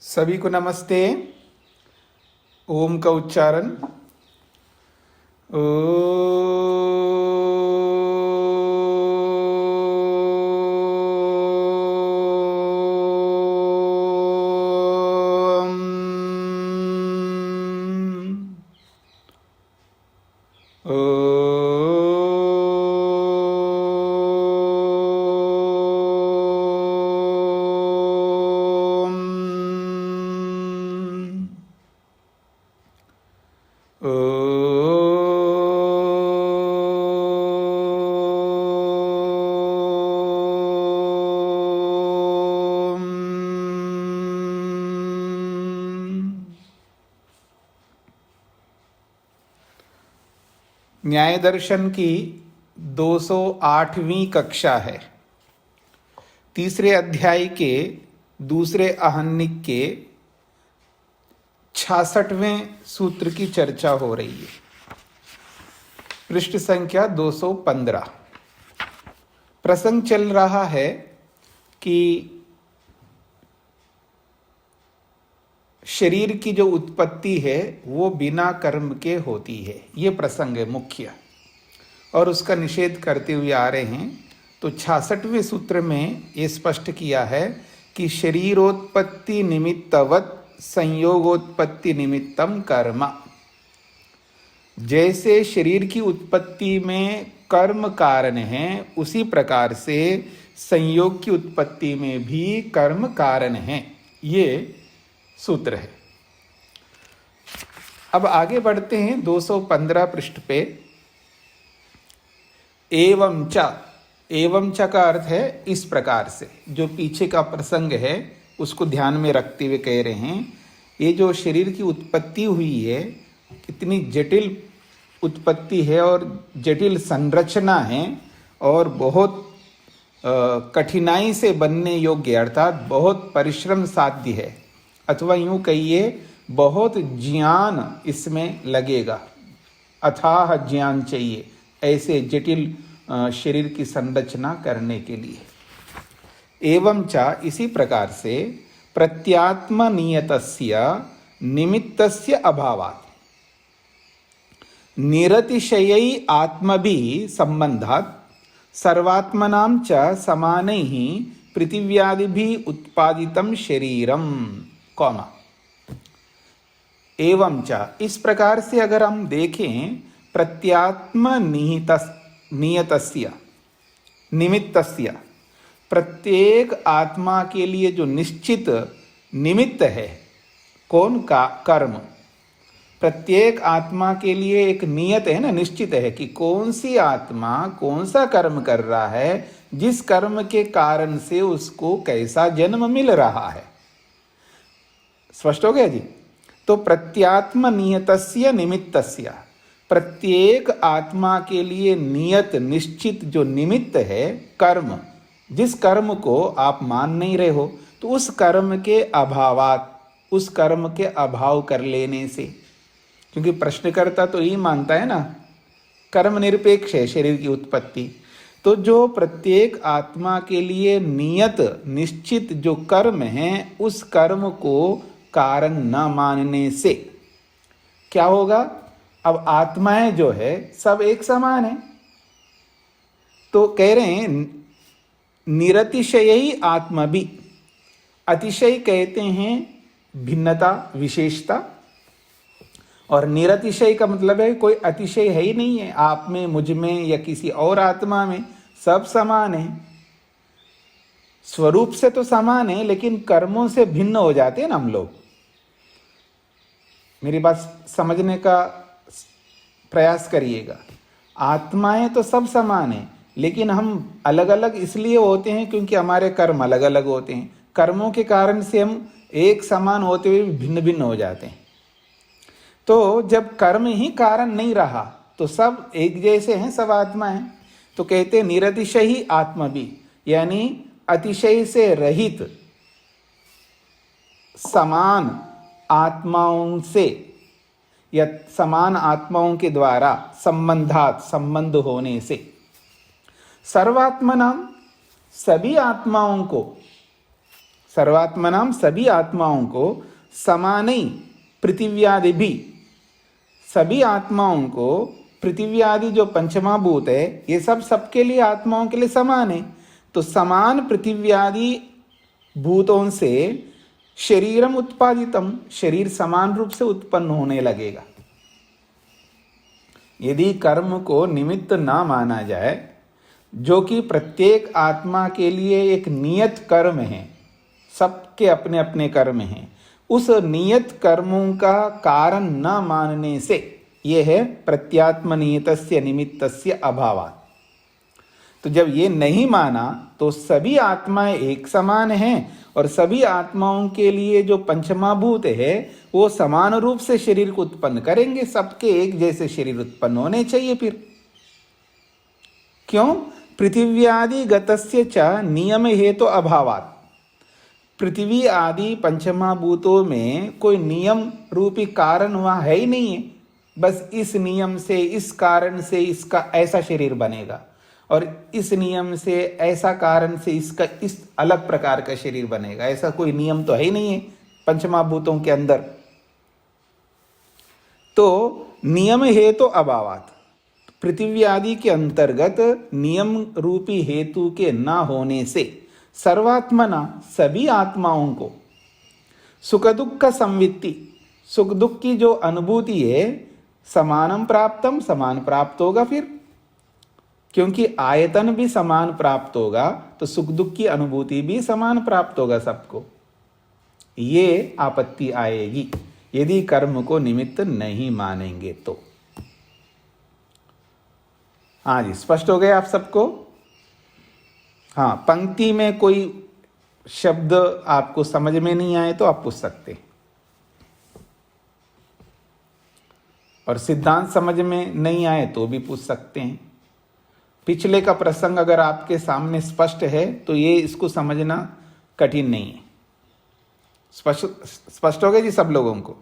सभी को नमस्ते। ओम का उच्चारण न्याय दर्शन की 208वीं कक्षा है। तीसरे अध्याय के दूसरे आहनिक के 66वें सूत्र की चर्चा हो रही है। पृष्ठ संख्या 215। प्रसंग चल रहा है कि शरीर की जो उत्पत्ति है वो बिना कर्म के होती है। ये प्रसंग है मुख्य, और उसका निषेध करते हुए आ रहे हैं। तो 66वें सूत्र में ये स्पष्ट किया है कि शरीरोत्पत्ति निमित्तवत संयोगोत्पत्ति निमित्तम कर्म। जैसे शरीर की उत्पत्ति में कर्म कारण है, उसी प्रकार से संयोग की उत्पत्ति में भी कर्म कारण है। ये सूत्र है। अब आगे बढ़ते हैं 215 पृष्ठ पे। एवं च का अर्थ है इस प्रकार से। जो पीछे का प्रसंग है उसको ध्यान में रखते हुए कह रहे हैं, ये जो शरीर की उत्पत्ति हुई है कितनी जटिल उत्पत्ति है और जटिल संरचना है, और बहुत कठिनाई से बनने योग्य, अर्थात बहुत परिश्रम साध्य है, अथवा यूं कहिए बहुत ज्ञान इसमें लगेगा, अथाह ज्ञान चाहिए ऐसे जटिल शरीर की संरचना करने के लिए। एवं च इसी प्रकार से प्रत्यात्म नियतस्य निमित्तस्य अभावात् निरतिशयै आत्मभिः संबंधात् सर्वात्मनां च समानैः पृथिव्यादिभिः उत्पादितं शरीरम कौमा। एवं च इस प्रकार से अगर हम देखें, प्रत्यात्म नियतस्य निमित्तस्य, प्रत्येक आत्मा के लिए जो निश्चित निमित्त है, कौन का कर्म। प्रत्येक आत्मा के लिए एक नियत है ना, निश्चित है कि कौन सी आत्मा कौन सा कर्म कर रहा है, जिस कर्म के कारण से उसको कैसा जन्म मिल रहा है। स्पष्ट हो गया जी। तो प्रत्यात्म नियतस्य निमित्तस्य, प्रत्येक आत्मा के लिए नियत निश्चित जो निमित्त है कर्म, जिस कर्म को आप मान नहीं रहे हो, तो उस कर्म के अभावात, उस कर्म के अभाव कर लेने से, क्योंकि प्रश्नकर्ता तो यही मानता है ना, कर्म निरपेक्ष है शरीर की उत्पत्ति। तो जो प्रत्येक आत्मा के लिए नियत निश्चित जो कर्म है, उस कर्म को कारण न मानने से क्या होगा। अब आत्माएं जो है सब एक समान है, तो कह रहे हैं निरतिशयी आत्मा भी। अतिशय कहते हैं भिन्नता, विशेषता, और निरतिशय का मतलब है कोई अतिशय है ही नहीं है, आप में, मुझ में या किसी और आत्मा में, सब समान है। स्वरूप से तो समान है, लेकिन कर्मों से भिन्न हो जाते हैं ना हम लोग। मेरी बात समझने का प्रयास करिएगा। आत्माएं तो सब समान है, लेकिन हम अलग अलग इसलिए होते हैं क्योंकि हमारे कर्म अलग अलग होते हैं। कर्मों के कारण से हम एक समान होते हुए भिन्न भिन्न हो जाते हैं। तो जब कर्म ही कारण नहीं रहा तो सब एक जैसे हैं, सब आत्माएं। तो कहते हैं निरतिशय ही आत्मा भी, यानी अतिशय से रहित समान आत्माओं से या समान आत्माओं के द्वारा संबंधात, संबंध होने से, सर्वात्मनाम सभी आत्माओं को सर्वात्मनाम सभी आत्माओं को समानै पृथिव्यादि भी, सभी आत्माओं को पृथ्वी आदि जो पंचमाभूत है ये सब सबके लिए आत्माओं के लिए समान है। तो समान पृथ्वी आदि भूतों से शरीरम उत्पादितम, शरीर समान रूप से उत्पन्न होने लगेगा। यदि कर्म को निमित्त ना माना जाए, जो कि प्रत्येक आत्मा के लिए एक नियत कर्म है, सबके अपने अपने कर्म हैं, उस नियत कर्मों का कारण न मानने से यह है प्रत्यात्मनियतस्य निमित्तस्य अभावात्। तो जब ये नहीं माना तो सभी आत्माएं एक समान हैं और सभी आत्माओं के लिए जो पंचमाभूत है वो समान रूप से शरीर को उत्पन्न करेंगे, सबके एक जैसे शरीर उत्पन्न होने चाहिए। फिर क्यों? पृथिव्यादि गतस्य च नियम हेतु अभावात्, पृथ्वी आदि पंचमाभूतों में कोई नियम रूपी कारण वहां है ही नहीं है। बस इस नियम से, इस कारण से इसका ऐसा शरीर बनेगा और इस नियम से, ऐसा कारण से इसका इस अलग प्रकार का शरीर बनेगा, ऐसा कोई नियम तो है ही नहीं है पंचमाभूतों के अंदर। तो नियम हेतु अभावात्, पृथ्वी आदि के अंतर्गत नियम रूपी हेतु के न होने से सर्वात्मना सभी आत्माओं को सुख दुख संवित्ति, सुख दुख की जो अनुभूति है, समानम प्राप्तम, समान प्राप्त होगा। फिर क्योंकि आयतन भी समान प्राप्त होगा तो सुख दुख की अनुभूति भी समान प्राप्त होगा सबको। ये आपत्ति आएगी यदि कर्म को निमित्त नहीं मानेंगे तो। हाँ जी, स्पष्ट हो गए आप सबको? हाँ, पंक्ति में कोई शब्द आपको समझ में नहीं आए तो आप पूछ सकते हैं, और सिद्धांत समझ में नहीं आए तो भी पूछ सकते हैं। पिछले का प्रसंग अगर आपके सामने स्पष्ट है तो ये इसको समझना कठिन नहीं है। स्पष्ट हो गया जी सब लोगों को?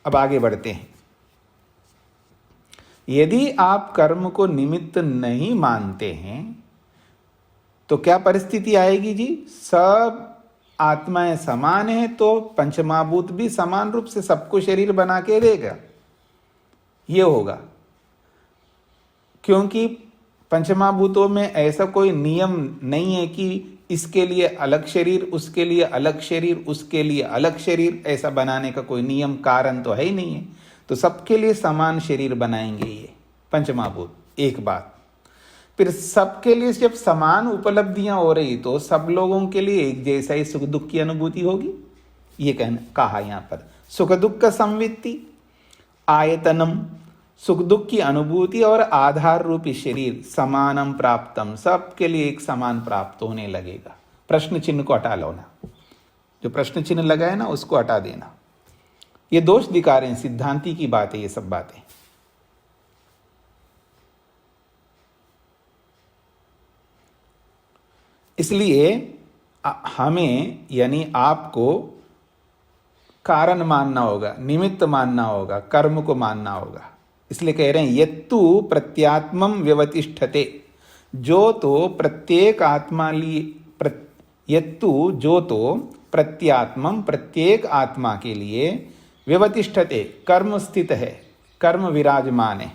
अब आगे बढ़ते हैं। यदि आप कर्म को निमित्त नहीं मानते हैं तो क्या परिस्थिति आएगी जी? सब आत्माएं समान है तो पंचमाभूत भी समान रूप से सबको शरीर बना के देगा, ये होगा। क्योंकि पंचमाभूतों में ऐसा कोई नियम नहीं है कि इसके लिए अलग शरीर, उसके लिए अलग शरीर, उसके लिए अलग शरीर, ऐसा बनाने का कोई नियम कारण तो है ही नहीं है। तो सबके लिए समान शरीर बनाएंगे ये पंचमाभूत। एक बात। फिर सबके लिए जब समान उपलब्धियां हो रही तो सब लोगों के लिए एक जैसा ही सुख दुख की अनुभूति होगी। ये कहा यहां पर सुख दुख का संवित्ति, आयतनम, सुख दुख की अनुभूति और आधार रूपी शरीर समानम प्राप्तम, सबके लिए एक समान प्राप्त होने लगेगा। प्रश्न चिन्ह को हटा लो ना, जो प्रश्न चिन्ह लगा है ना उसको हटा देना। ये दोष दिखा रहे हैं, सिद्धांति की बात है ये सब बातें। इसलिए हमें यानी आपको कारण मानना होगा, निमित्त मानना होगा, कर्म को मानना होगा। इसलिए कह रहे हैं यत्तु प्रत्यात्मम व्यवतिष्ठते, जो तो प्रत्येक आत्मा यत्तु जो तो प्रत्यात्मम प्रत्येक आत्मा के लिए व्यवतिष्ठते कर्म स्थित है, कर्म विराजमान है,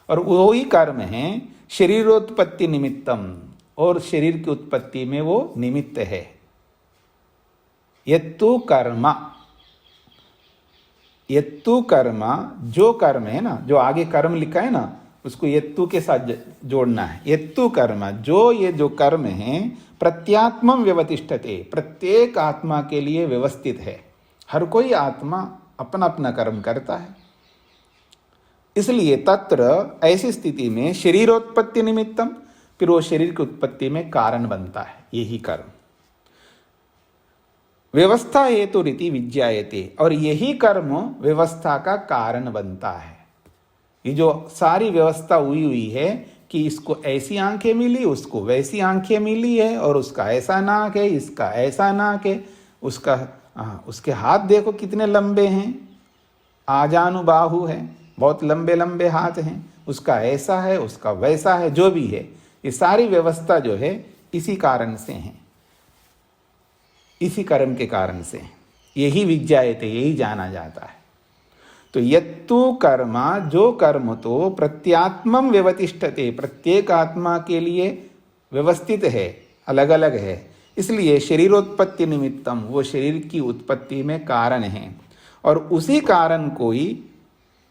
और वही कर्म है शरीरोत्पत्ति निमित्तम, और शरीर की उत्पत्ति में वो निमित्त है। यत्तु कर्म, यत्तु कर्म, जो कर्म है ना, जो आगे कर्म लिखा है ना उसको यत्तु के साथ जोड़ना है। यत्तु कर्म, जो ये जो कर्म है प्रत्यात्मम व्यवतिष्ठते, प्रत्येक आत्मा के लिए व्यवस्थित है। हर कोई आत्मा अपना अपना कर्म करता है। इसलिए तत्र ऐसी स्थिति में शरीरोत्पत्ति निमित्तम, फिर वो शरीर की उत्पत्ति में कारण बनता है यही कर्म। व्यवस्था हेतु रीति विज्ञायते, और यही कर्म व्यवस्था का कारण बनता है। ये जो सारी व्यवस्था हुई है कि इसको ऐसी आंखें मिली, उसको वैसी आंखें मिली है, और उसका ऐसा नाक है, इसका ऐसा नाक है, उसके हाथ देखो कितने लंबे हैं, आजानुबाहु है, बहुत लंबे लंबे हाथ हैं, उसका ऐसा है, उसका वैसा है, जो भी है, ये सारी व्यवस्था जो है इसी कारण से है। इसी कर्म के कारण से, यही विज्ञायते, यही जाना जाता है। तो यत्तु कर्म, जो कर्म तो प्रत्यात्मम व्यवतिष्ठते, प्रत्येक आत्मा के लिए व्यवस्थित है, अलग अलग है, इसलिए शरीरोत्पत्ति निमित्तम, वो शरीर की उत्पत्ति में कारण है। और उसी कारण को ही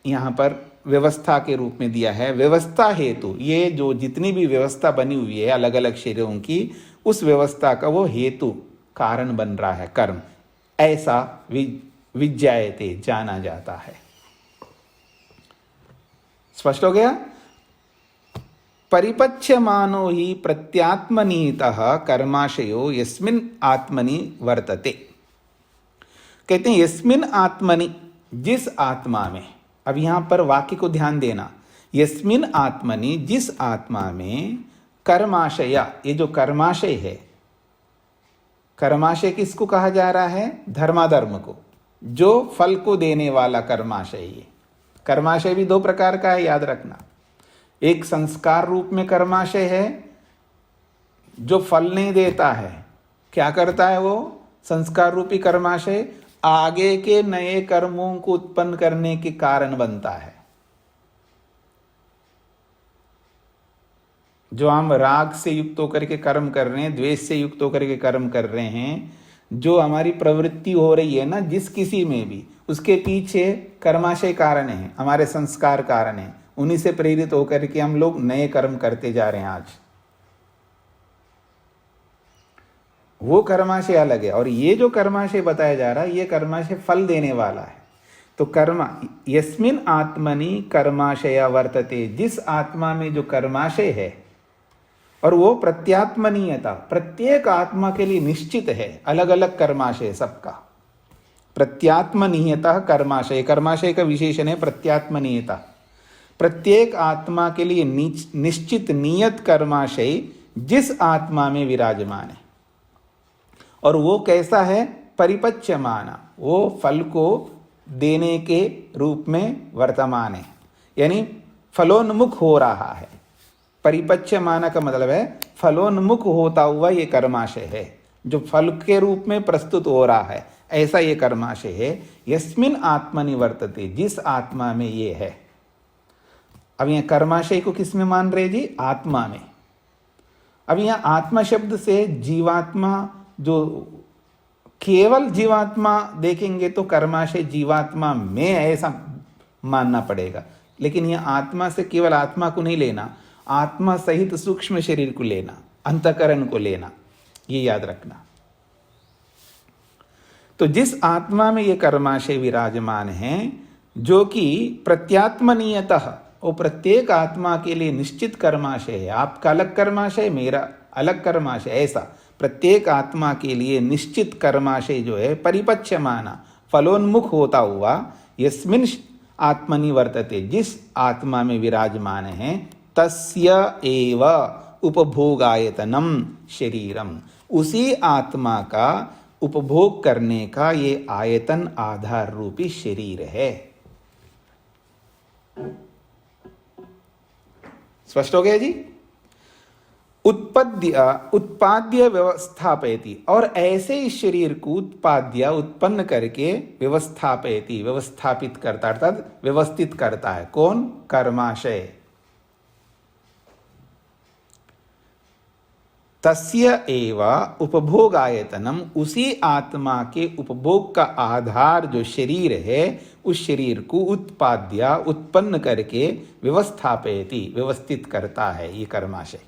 यहाँ पर व्यवस्था के रूप में दिया है। व्यवस्था हेतु, ये जो जितनी भी व्यवस्था बनी हुई है अलग अलग शरीरों की, उस व्यवस्था का वो हेतु कारण बन रहा है कर्म, ऐसा विज्ञायते, जाना जाता है। स्पष्ट हो गया? परिपच्यमानो ही प्रत्यात्मनीतः कर्माशयो यस्मिन् आत्मनि वर्तते। कहते हैं यस्मिन् आत्मनि, जिस आत्मा में। अब यहां पर वाक्य को ध्यान देना, यस्मिन् आत्मनि, जिस आत्मा में कर्माशय, ये जो कर्माशय है, कर्माशय किसको कहा जा रहा है? धर्माधर्म को, जो फल को देने वाला कर्माशय। ये कर्माशय भी दो प्रकार का है, याद रखना। एक संस्कार रूप में कर्माशय है, जो फल नहीं देता है। क्या करता है वो संस्कार रूपी कर्माशय? आगे के नए कर्मों को उत्पन्न करने के कारण बनता है। जो हम राग से युक्त होकर के कर्म कर रहे हैं, द्वेष से युक्त होकर के कर्म कर रहे हैं, जो हमारी प्रवृत्ति हो रही है ना जिस किसी में भी, उसके पीछे कर्माशय कारण है, हमारे संस्कार कारण है। उन्हीं से प्रेरित होकर के हम लोग नए कर्म करते जा रहे हैं आज। वो कर्माशय अलग है, और ये जो कर्माशय बताया जा रहा है, ये कर्माशय फल देने वाला है। तो कर्मा, यस्मिन् आत्मनि कर्माशय वर्तते, जिस आत्मा में जो कर्माशय है, और वो प्रत्यात्मनीयता, प्रत्येक आत्मा के लिए निश्चित है, अलग अलग कर्माशय सबका। प्रत्यात्मनीयता कर्माशय, कर्माशय का विशेषण है प्रत्यात्मनीयता। प्रत्येक आत्मा के लिए निश्चित नियत कर्माशय जिस आत्मा में विराजमान है, और वो कैसा है? परिपच्यमाना, वो फल को देने के रूप में वर्तमान है, यानी फलोन्मुख हो रहा है। परिपच्यमाना का मतलब है फलोन्मुख होता हुआ ये कर्माशय है, जो फल के रूप में प्रस्तुत हो रहा है, ऐसा ये कर्माशय है। यस्मिन् आत्मनि वर्तते, जिस आत्मा में ये है। अब यहाँ कर्माशय को किस में मान रहे जी? आत्मा में। अब यहाँ आत्मा शब्द से जीवात्मा, जो केवल जीवात्मा देखेंगे तो कर्माशय जीवात्मा में ऐसा मानना पड़ेगा, लेकिन यह आत्मा से केवल आत्मा को नहीं लेना, आत्मा सहित सूक्ष्म शरीर को लेना, अंतःकरण को लेना, ये याद रखना। तो जिस आत्मा में ये कर्माशय विराजमान है, जो कि प्रत्यात्मनीयतः, वो प्रत्येक आत्मा के लिए निश्चित कर्माशय है। आपका अलग कर्माशय, मेरा अलग कर्माशय, ऐसा प्रत्येक आत्मा के लिए निश्चित कर्माशय जो है परिपच्यमाना, फलोन्मुख होता हुआ, यस्मिन् आत्मनि वर्तते, जिस आत्मा में विराजमान है, तस्य एव उपभोगायतनम शरीरम, उसी आत्मा का उपभोग करने का ये आयतन आधार रूपी शरीर है। स्पष्ट हो गया जी? उत्पाद्य व्यवस्थापयति, और ऐसे इस शरीर को उत्पाद्य, उत्पन्न करके, व्यवस्थापयति, व्यवस्थापित करता, अर्थात व्यवस्थित करता है। कौन? कर्माशय। तस्य एव उपभोगायतनम, उसी आत्मा के उपभोग का आधार जो शरीर है, उस शरीर को उत्पाद्य, उत्पन्न करके, व्यवस्थापयति, व्यवस्थित करता है ये कर्माशय।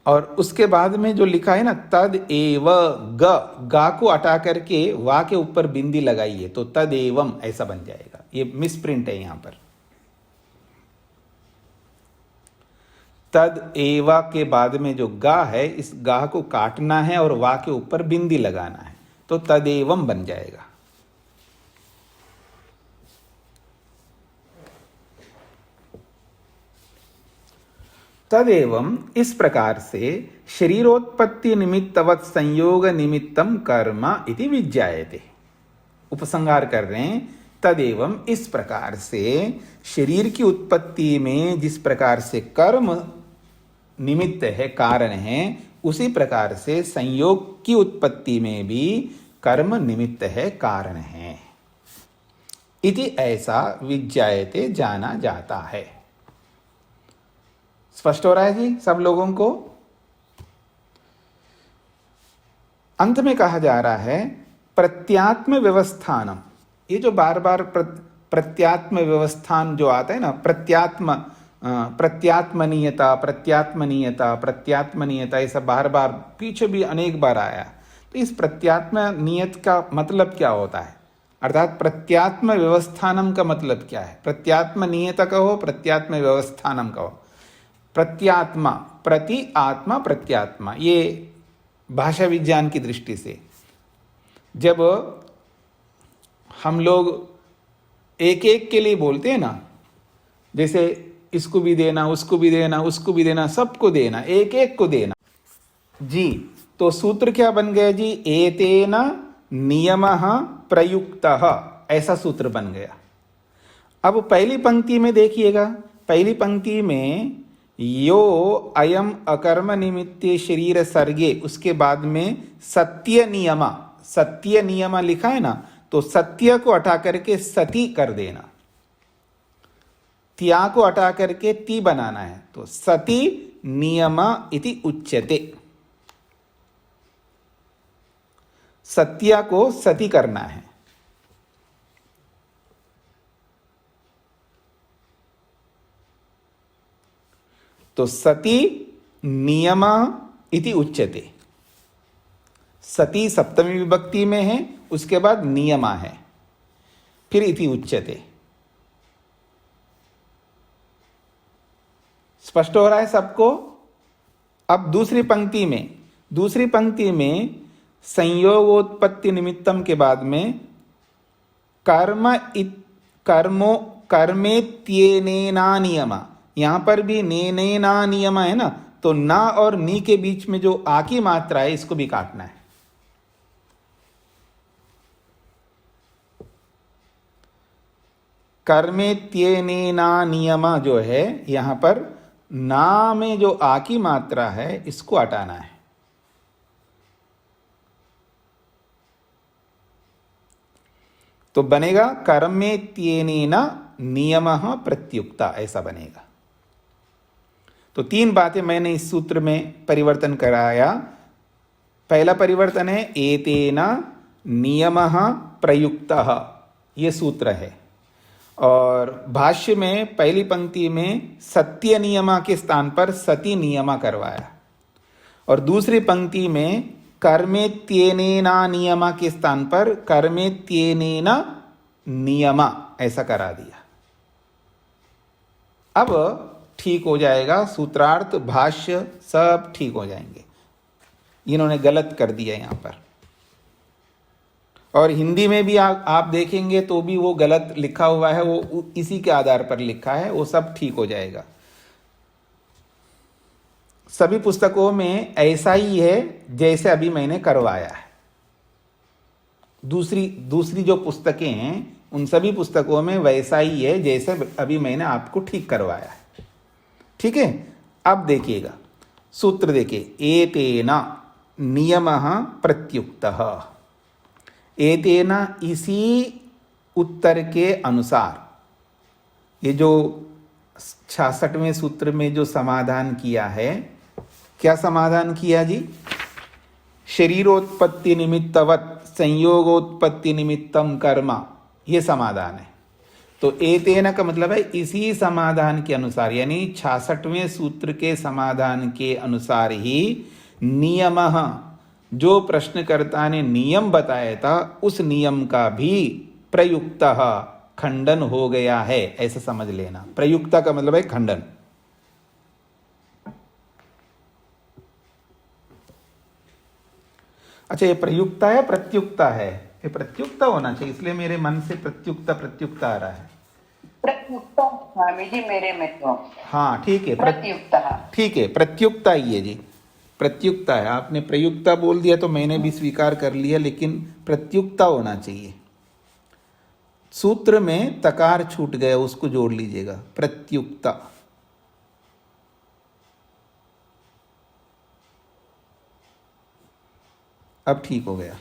और उसके बाद में जो लिखा है ना, तद एव ग, गा को हटा करके वा के ऊपर बिंदी लगाइए तो तद एवं ऐसा बन जाएगा। ये मिसप्रिंट है यहां पर। तद एवा के बाद में जो गा है, इस गा को काटना है और वा के ऊपर बिंदी लगाना है, तो तद एवं बन जाएगा। तदेवं, इस प्रकार से शरीरोत्पत्ति निमित्तवत् संयोग निमित्तम कर्म इति विज्ञायते। उपसंहार कर रहे हैं, तदेवं, इस प्रकार से शरीर की उत्पत्ति में जिस प्रकार से कर्म निमित्त है, कारण है, उसी प्रकार से संयोग की उत्पत्ति में भी कर्म निमित्त है, कारण है। इति ऐसा विज्ञायते, जाना जाता है। स्पष्ट हो रहा है जी सब लोगों को? अंत में कहा जा रहा है प्रत्यात्म व्यवस्थानम। ये जो बार बार प्रत्यात्म व्यवस्थान जो आता है ना, प्रत्यात्मनीयता प्रत्यात्मनीयता प्रत्यात्मनीयता, ये सब बार बार पीछे भी अनेक बार आया। तो इस प्रत्यात्म नियत का मतलब क्या होता है, अर्थात प्रत्यात्म व्यवस्थानम का मतलब क्या है? प्रत्यात्म नियत कहो, प्रत्यात्म व्यवस्थानम कहो। प्रत्यात्मा, प्रति आत्मा प्रत्यात्मा, ये भाषा विज्ञान की दृष्टि से जब हम लोग एक एक के लिए बोलते हैं ना, जैसे इसको भी देना, उसको भी देना, उसको भी देना, सबको देना, एक एक को देना जी, तो सूत्र क्या बन गया जी? एतेन नियमः प्रयुक्तः, ऐसा सूत्र बन गया। अब पहली पंक्ति में देखिएगा, पहली पंक्ति में यो अयम अकर्म निमित्ते शरीर सर्गे, उसके बाद में सत्य नियम, सत्य नियम लिखा है ना, तो सत्य को हटा करके सती कर देना, त्या को हटा करके ती बनाना है, तो सती नियम इति उच्यते। सत्या को सती करना है। तो सती नियम इति उच्यते। सती सप्तमी विभक्ति में है, उसके बाद नियमा है, फिर इति उच्यते। स्पष्ट हो रहा है सबको? अब दूसरी पंक्ति में संयोगोत्पत्ति निमित्तम के बाद में कर्मेत्येनेना नियमा, यहां पर भी नेनेना नियम है ना, तो ना और नी के बीच में जो आ की मात्रा है, इसको भी काटना है। कर्मेत्येनेना नियमा जो है, यहां पर ना में जो आ की मात्रा है, इसको हटाना है। तो बनेगा कर्मेत्येनेन नियमः प्रत्युक्ता, ऐसा बनेगा। तो तीन बातें मैंने इस सूत्र में परिवर्तन कराया। पहला परिवर्तन है एतेन नियमः प्रयुक्तः, ये सूत्र है। और भाष्य में पहली पंक्ति में सत्य नियमा के स्थान पर सती नियमा करवाया, और दूसरी पंक्ति में कर्मेत्येनेना नियमा के स्थान पर कर्मेत्येनेन नियमा ऐसा करा दिया। अब ठीक हो जाएगा, सूत्रार्थ भाष्य सब ठीक हो जाएंगे। इन्होंने गलत कर दिया यहां पर, और हिंदी में भी आप देखेंगे तो भी वो गलत लिखा हुआ है, वो इसी के आधार पर लिखा है, वो सब ठीक हो जाएगा। सभी पुस्तकों में ऐसा ही है जैसे अभी मैंने करवाया है। दूसरी जो पुस्तकें हैं उन सभी पुस्तकों में वैसा ही है जैसे अभी मैंने आपको ठीक करवाया है। ठीक है, अब देखिएगा सूत्र, देखिए एतेना नियमः प्रत्युक्तः। एतेना इसी उत्तर के अनुसार, ये जो 66वें सूत्र में जो समाधान किया है, क्या समाधान किया जी? शरीरोत्पत्ति निमित्तवत संयोगोत्पत्ति निमित्तम कर्म, ये समाधान है। तो एतेन का मतलब है इसी समाधान के अनुसार, यानी 66वें सूत्र के समाधान के अनुसार ही नियमः, जो प्रश्नकर्ता ने नियम बताया था उस नियम का भी प्रयुक्तः खंडन हो गया है, ऐसा समझ लेना। प्रयुक्ता का मतलब है खंडन। अच्छा, ये प्रयुक्ता है प्रत्युक्ता है? ये प्रत्युक्ता होना चाहिए, इसलिए मेरे मन से प्रत्युक्ता आ रहा है। प्रत्युक्ता स्वामी जी मेरे में तो। हाँ ठीक है, प्रत्युक्ता, ठीक है, प्रत्युक्ता ही है जी, प्रत्युक्ता है। आपने प्रयुक्ता बोल दिया तो मैंने भी स्वीकार कर लिया, लेकिन प्रत्युक्ता होना चाहिए। सूत्र में तकार छूट गया, उसको जोड़ लीजिएगा, प्रत्युक्ता। अब ठीक हो गया।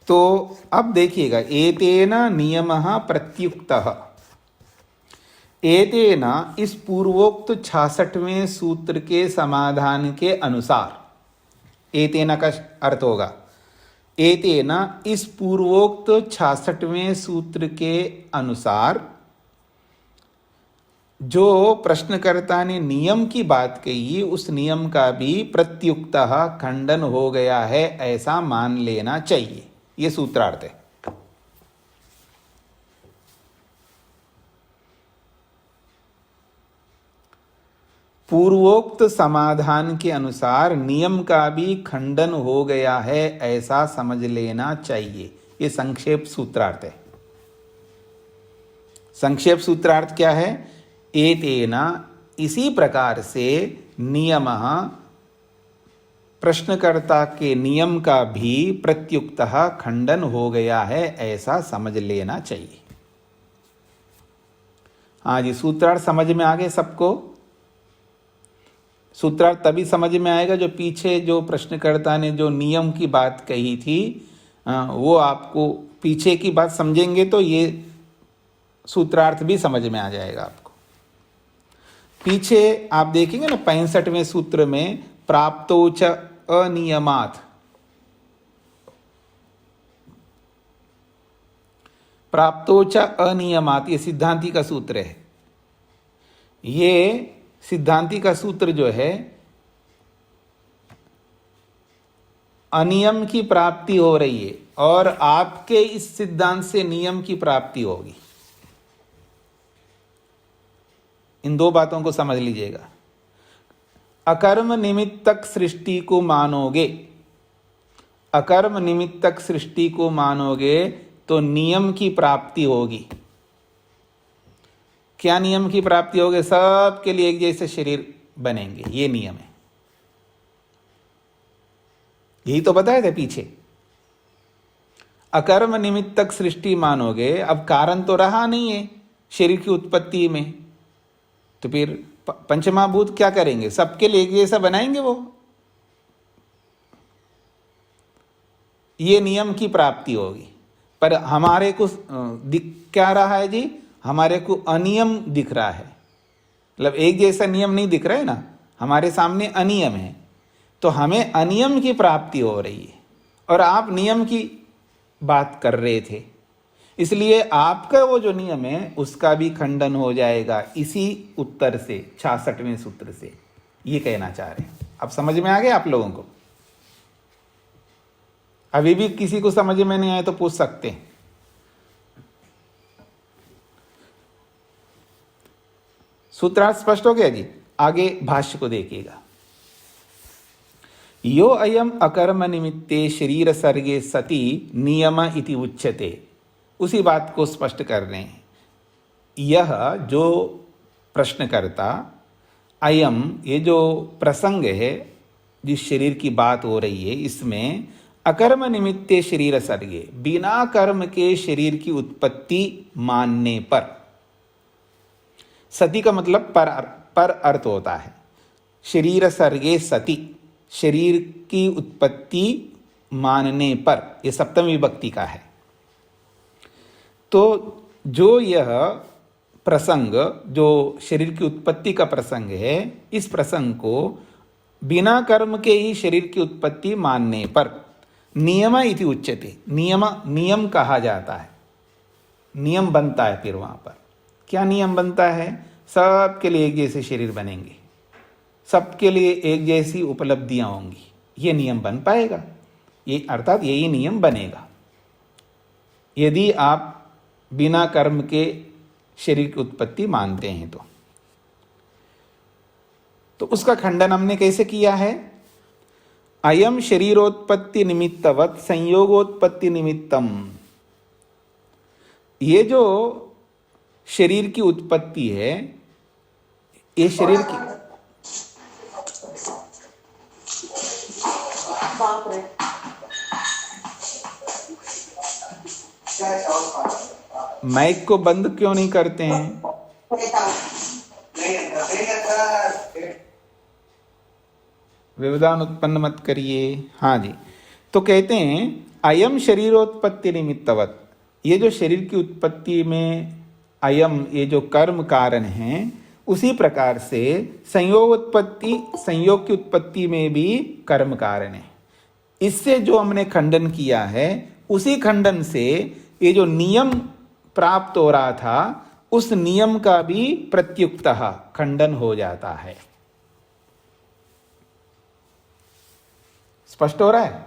तो अब देखिएगा, एतेन नियमः प्रत्युक्तः, एतेन इस पूर्वोक्त 66वें सूत्र के समाधान के अनुसार, एतेन का अर्थ होगा, एतेन इस पूर्वोक्त 66वें सूत्र के अनुसार जो प्रश्नकर्ता ने नियम की कही कही, उस नियम का भी प्रत्युक्तः खंडन हो गया है ऐसा मान लेना चाहिए। ये सूत्रार्थ है। पूर्वोक्त समाधान के अनुसार नियम का भी खंडन हो गया है ऐसा समझ लेना चाहिए। ये संक्षेप सूत्रार्थ है। संक्षेप सूत्रार्थ क्या है? एतेना इसी प्रकार से नियमः प्रश्नकर्ता के नियम का भी प्रत्युक्तः खंडन हो गया है ऐसा समझ लेना चाहिए। हाँ जी, सूत्रार्थ समझ में आ गए सबको? सूत्रार्थ तभी समझ में आएगा जो पीछे जो प्रश्नकर्ता ने जो नियम की बात कही थी, वो आपको पीछे की बात समझेंगे तो ये सूत्रार्थ भी समझ में आ जाएगा आपको। पीछे आप देखेंगे ना 65वें सूत्र में प्राप्तो च अनियमात्, प्राप्तो च अनियमात्, ये सिद्धांति का सूत्र है। ये सिद्धांति का सूत्र जो है, अनियम की प्राप्ति हो रही है और आपके इस सिद्धांत से नियम की प्राप्ति होगी। इन दो बातों को समझ लीजिएगा। अकर्म निमित्तक सृष्टि को मानोगे, अकर्म निमित्तक सृष्टि को मानोगे तो नियम की प्राप्ति होगी। क्या नियम की प्राप्ति होगी? सबके लिए एक जैसे शरीर बनेंगे, ये नियम है। यही तो बताए थे पीछे। अकर्म निमित्तक सृष्टि मानोगे, अब कारण तो रहा नहीं है शरीर की उत्पत्ति में, तो फिर पंचमहाभूत क्या करेंगे? सबके लिए एक जैसा बनाएंगे वो। ये नियम की प्राप्ति होगी। पर हमारे को दिख क्या रहा है जी? हमारे को अनियम दिख रहा है। मतलब एक जैसा नियम नहीं दिख रहा है ना, हमारे सामने अनियम है। तो हमें अनियम की प्राप्ति हो रही है और आप नियम की बात कर रहे थे, इसलिए आपका वो जो नियम है उसका भी खंडन हो जाएगा इसी उत्तर से, 66वें सूत्र से। ये कहना चाह रहे हैं। अब समझ में आ गया आप लोगों को? अभी भी किसी को समझ में नहीं आए तो पूछ सकते हैं। सूत्रार्थ स्पष्ट हो गया जी? आगे भाष्य को देखिएगा। यो अयम अकर्म निमित्ते शरीर सर्गे सति नियम इति उच्यते, उसी बात को स्पष्ट कर रहे हैं। यह जो प्रश्नकर्ता, अयम ये जो प्रसंग है, जिस शरीर की बात हो रही है, इसमें अकर्म निमित्ते शरीर सर्गे, बिना कर्म के शरीर की उत्पत्ति मानने पर, सति का मतलब पर अर्थ होता है। शरीर सर्गे सति, शरीर की उत्पत्ति मानने पर, यह सप्तमी विभक्ति का है। तो जो यह प्रसंग, जो शरीर की उत्पत्ति का प्रसंग है, इस प्रसंग को बिना कर्म के ही शरीर की उत्पत्ति मानने पर नियम इति उच्यते, नियम कहा जाता है। नियम बनता है फिर वहां पर। क्या नियम बनता है? सबके लिए एक जैसे शरीर बनेंगे, सबके लिए एक जैसी उपलब्धियां होंगी, ये नियम बन पाएगा। ये अर्थात यही नियम बनेगा यदि आप बिना कर्म के शरीर की उत्पत्ति मानते हैं। तो उसका खंडन हमने कैसे किया है? अयम शरीरोत्पत्ति निमित्तवत संयोगोत्पत्ति निमित्तम, ये जो शरीर की उत्पत्ति है, ये शरीर की माइक को बंद क्यों नहीं करते हैं? व्यवधान उत्पन्न मत करिए। हाँ जी, तो कहते हैं अयम शरीरोत्पत्ति निमित्तवत, ये जो शरीर की उत्पत्ति में अयम, ये जो कर्म कारण है, उसी प्रकार से संयोग की उत्पत्ति में भी कर्म कारण है। इससे जो हमने खंडन किया है, उसी खंडन से ये जो नियम प्राप्त हो रहा था, उस नियम का भी प्रत्युक्तः खंडन हो जाता है। स्पष्ट हो रहा है?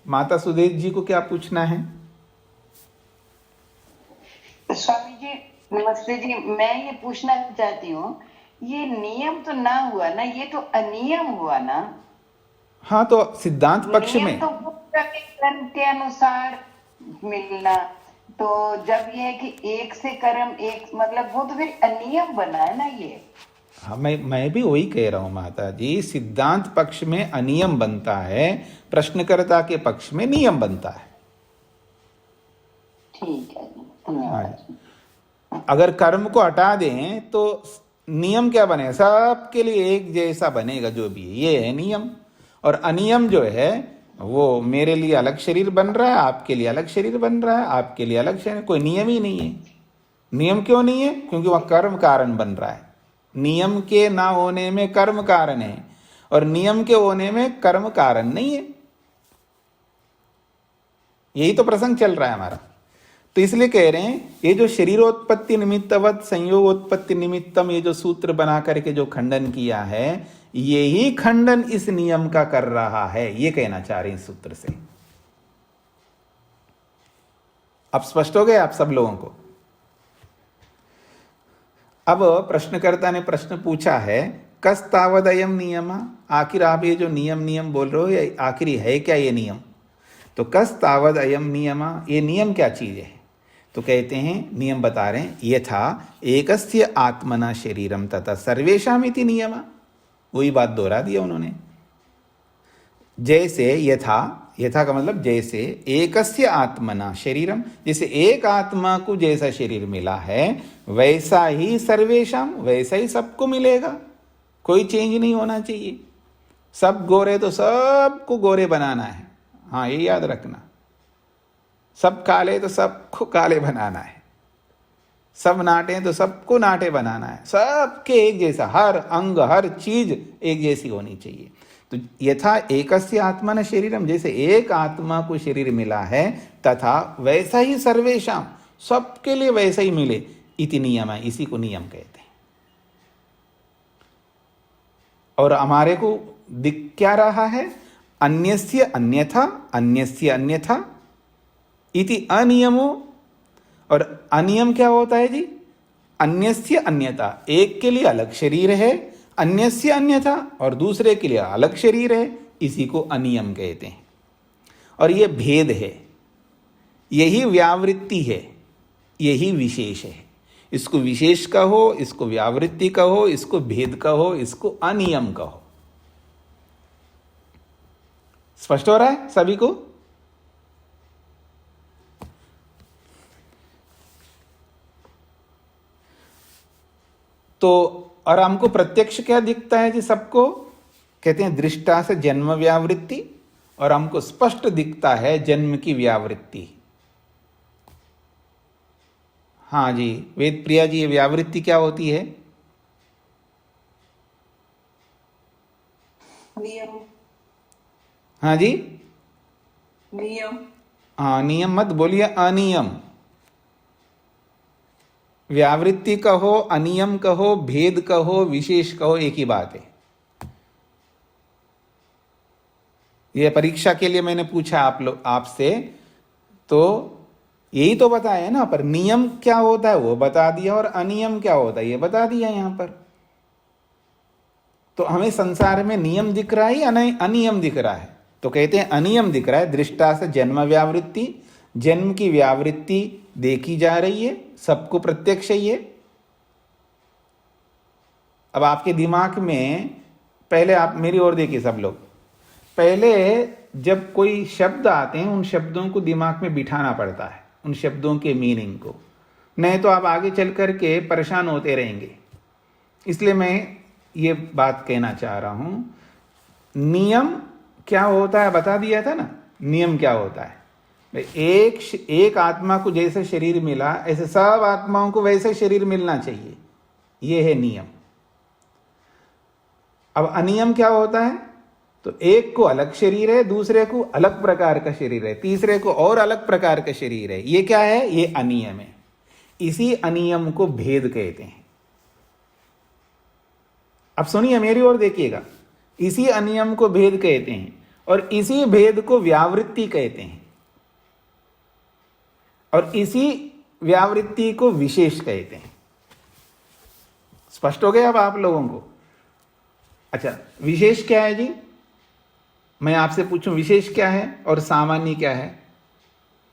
माता सुदेश जी को क्या पूछना है? स्वामी जी नमस्ते जी, मैं ये पूछना चाहती हूँ, ये नियम तो ना हुआ ना, ये तो अनियम हुआ ना? हाँ, तो सिद्धांत पक्ष नियम में तो बुद्ध के कर्म के अनुसार मिलना, तो जब ये है कि एक से कर्म एक, मतलब वो तो फिर अनियम बना है ना ये। हाँ, मैं भी वही कह रहा हूं माता जी, सिद्धांत पक्ष में अनियम बनता है, प्रश्नकर्ता के पक्ष में नियम बनता है। ठीक है जी, हाँ, धन्यवाद। अगर कर्म को हटा दें तो नियम क्या बनेगा? सबके लिए एक जैसा बनेगा जो भी है, ये है नियम। और अनियम जो है वो मेरे लिए अलग शरीर बन रहा है, आपके लिए अलग शरीर बन रहा है, आपके लिए अलग शरीर, कोई नियम ही नहीं है। नियम क्यों नहीं है? क्योंकि वह कर्म कारण बन रहा है। नियम के ना होने में कर्म कारण है, और नियम के होने में कर्म कारण नहीं है। यही तो प्रसंग चल रहा है हमारा। तो इसलिए कह रहे हैं, ये जो शरीरोत्पत्ति निमित्तवत संयोगोत्पत्ति निमित्तम, ये जो सूत्र बना करके जो खंडन किया है, यही खंडन इस नियम का कर रहा है, ये कहना चाह रहे हैं इस सूत्र से। अब स्पष्ट हो गए आप सब लोगों को? अब प्रश्नकर्ता ने प्रश्न पूछा है, कस तावदयम नियम, आखिर आप ये जो नियम बोल रहे हो, ये आखिर है क्या ये नियम? तो कस तावद अयम नियम, ये नियम क्या चीज है? तो कहते हैं, नियम बता रहे हैं, यथा एकस्य आत्मना शरीरम तथा सर्वेषाम इति नियम, वही बात दोहरा दिया उन्होंने। जैसे यथा का मतलब जैसे, एकस्य आत्मना शरीरम, जैसे एक आत्मा को जैसा शरीर मिला है, वैसा ही सर्वेषाम, वैसा ही सबको मिलेगा। कोई चेंज नहीं होना चाहिए। सब गोरे तो सबको गोरे बनाना है, हाँ ये याद रखना। सब काले तो सबको काले बनाना है, सब नाटे तो सबको नाटे बनाना है, सबके एक जैसा, हर अंग हर चीज एक जैसी होनी चाहिए। तो यथा एकस्य आत्मन शरीरम, जैसे एक आत्मा को शरीर मिला है, तथा वैसा ही सर्वेषाम, सबके लिए वैसा ही मिले, इति नियम है, इसी को नियम कहते हैं। और हमारे को दिख क्या रहा है? अन्यस्य अन्यथा, अन्यस्य अन्यथा इति अनियमो। और अनियम क्या होता है जी? अन्यस्य अन्यथा, एक के लिए अलग शरीर है, अन्यस्य अन्यथा, और दूसरे के लिए अलग शरीर है, इसी को अनियम कहते हैं। और ये भेद है, यही व्यावृत्ति है, यही विशेष है। इसको विशेष कहो, इसको व्यावृत्ति कहो, इसको भेद कहो, इसको अनियम कहो। स्पष्ट हो रहा है सभी को? तो और हमको प्रत्यक्ष क्या दिखता है जी सबको? कहते हैं दृष्टा से जन्म व्यावृत्ति, और हमको स्पष्ट दिखता है जन्म की व्यावृत्ति। हाँ जी, वेद प्रिया जी, ये व्यावृत्ति क्या होती है? नियम। हाँ जी, नियम। हाँ, नियम मत बोलिए, अनियम। व्यावृत्ति कहो, अनियम कहो, भेद कहो, विशेष कहो, एक ही बात है। ये परीक्षा के लिए मैंने पूछा आप लोग आपसे, तो यही तो बताया ना, पर नियम क्या होता है वो बता दिया, और अनियम क्या होता है ये बता दिया यहां पर। तो हमें संसार में नियम दिख रहा है या अनियम दिख रहा है? तो कहते हैं अनियम दिख रहा है। दृष्टा से जन्म व्यावृत्ति, जन्म की व्यावृत्ति देखी जा रही है, सबको प्रत्यक्ष ही है। अब आपके दिमाग में, पहले आप मेरी ओर देखिए सब लोग, पहले जब कोई शब्द आते हैं उन शब्दों को दिमाग में बिठाना पड़ता है, उन शब्दों के मीनिंग को, नहीं तो आप आगे चल कर के परेशान होते रहेंगे। इसलिए मैं ये बात कहना चाह रहा हूं, नियम क्या होता है बता दिया था ना। नियम क्या होता है, एक आत्मा को जैसे शरीर मिला ऐसे सब आत्माओं को वैसे शरीर मिलना चाहिए, ये है नियम। अब अनियम क्या होता है, तो एक को अलग शरीर है, दूसरे को अलग प्रकार का शरीर है, तीसरे को और अलग प्रकार का शरीर है, ये क्या है, ये अनियम है। इसी अनियम को भेद कहते हैं। अब सुनिए मेरी ओर देखिएगा, इसी अनियम को भेद कहते हैं और इसी भेद को व्यावृत्ति कहते हैं और इसी व्यावृत्ति को विशेष कहते हैं। स्पष्ट हो गया अब आप लोगों को। अच्छा, विशेष क्या है जी, मैं आपसे पूछूं विशेष क्या है और सामान्य क्या है,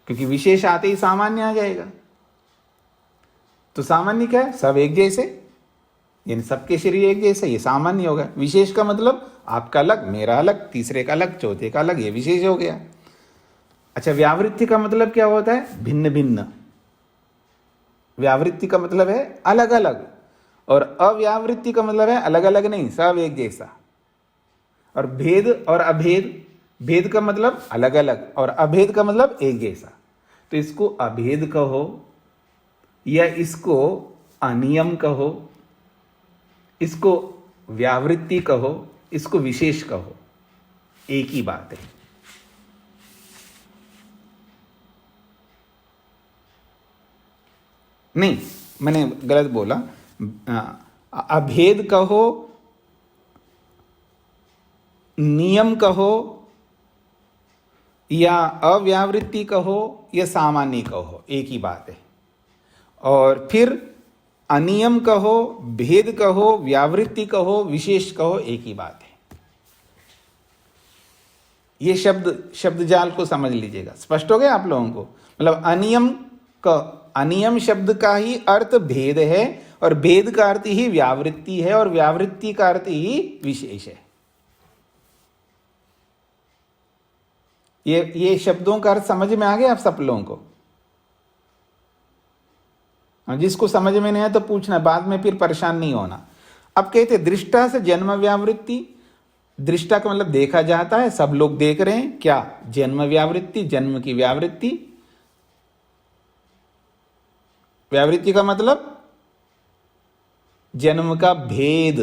क्योंकि विशेष आते ही सामान्य आ जाएगा। तो सामान्य क्या है, सब एक जैसे, यानी सबके शरीर एक जैसे, ये सामान्य होगा। विशेष का मतलब आपका अलग, मेरा अलग, तीसरे का अलग, चौथे का अलग, ये विशेष हो गया। अच्छा, व्यावृत्ति का मतलब क्या होता है, भिन्न भिन्न। व्यावृत्ति का मतलब है अलग अलग, और अव्यावृत्ति का मतलब है अलग अलग नहीं, सब एक जैसा। और भेद और अभेद, भेद का मतलब अलग अलग और अभेद का मतलब एक जैसा। तो इसको अभेद कहो या इसको अनियम कहो, इसको व्यावृत्ति कहो, इसको विशेष कहो, एक ही बात है। नहीं, मैंने गलत बोला। अभेद कहो, नियम कहो, या अव्यावृत्ति कहो, या सामान्य कहो, एक ही बात है। और फिर अनियम कहो, भेद कहो, व्यावृत्ति कहो, विशेष कहो, एक ही बात है। ये शब्द जाल को समझ लीजिएगा। स्पष्ट हो गया आप लोगों को। मतलब अनियम शब्द का ही अर्थ भेद है और भेद का अर्थ ही व्यावृत्ति है और व्यावृत्ति का अर्थ ही विशेष है। ये शब्दों का अर्थ समझ में आ गया आप सब लोगों को। जिसको समझ में नहीं आया तो पूछना, बाद में फिर परेशान नहीं होना। अब कहते दृष्टा से जन्म व्यावृत्ति। दृष्टा का मतलब देखा जाता है, सब लोग देख रहे हैं, क्या, जन्म व्यावृत्ति, जन्म की व्यावृत्ति। व्यावृत्ति का मतलब जन्म का भेद।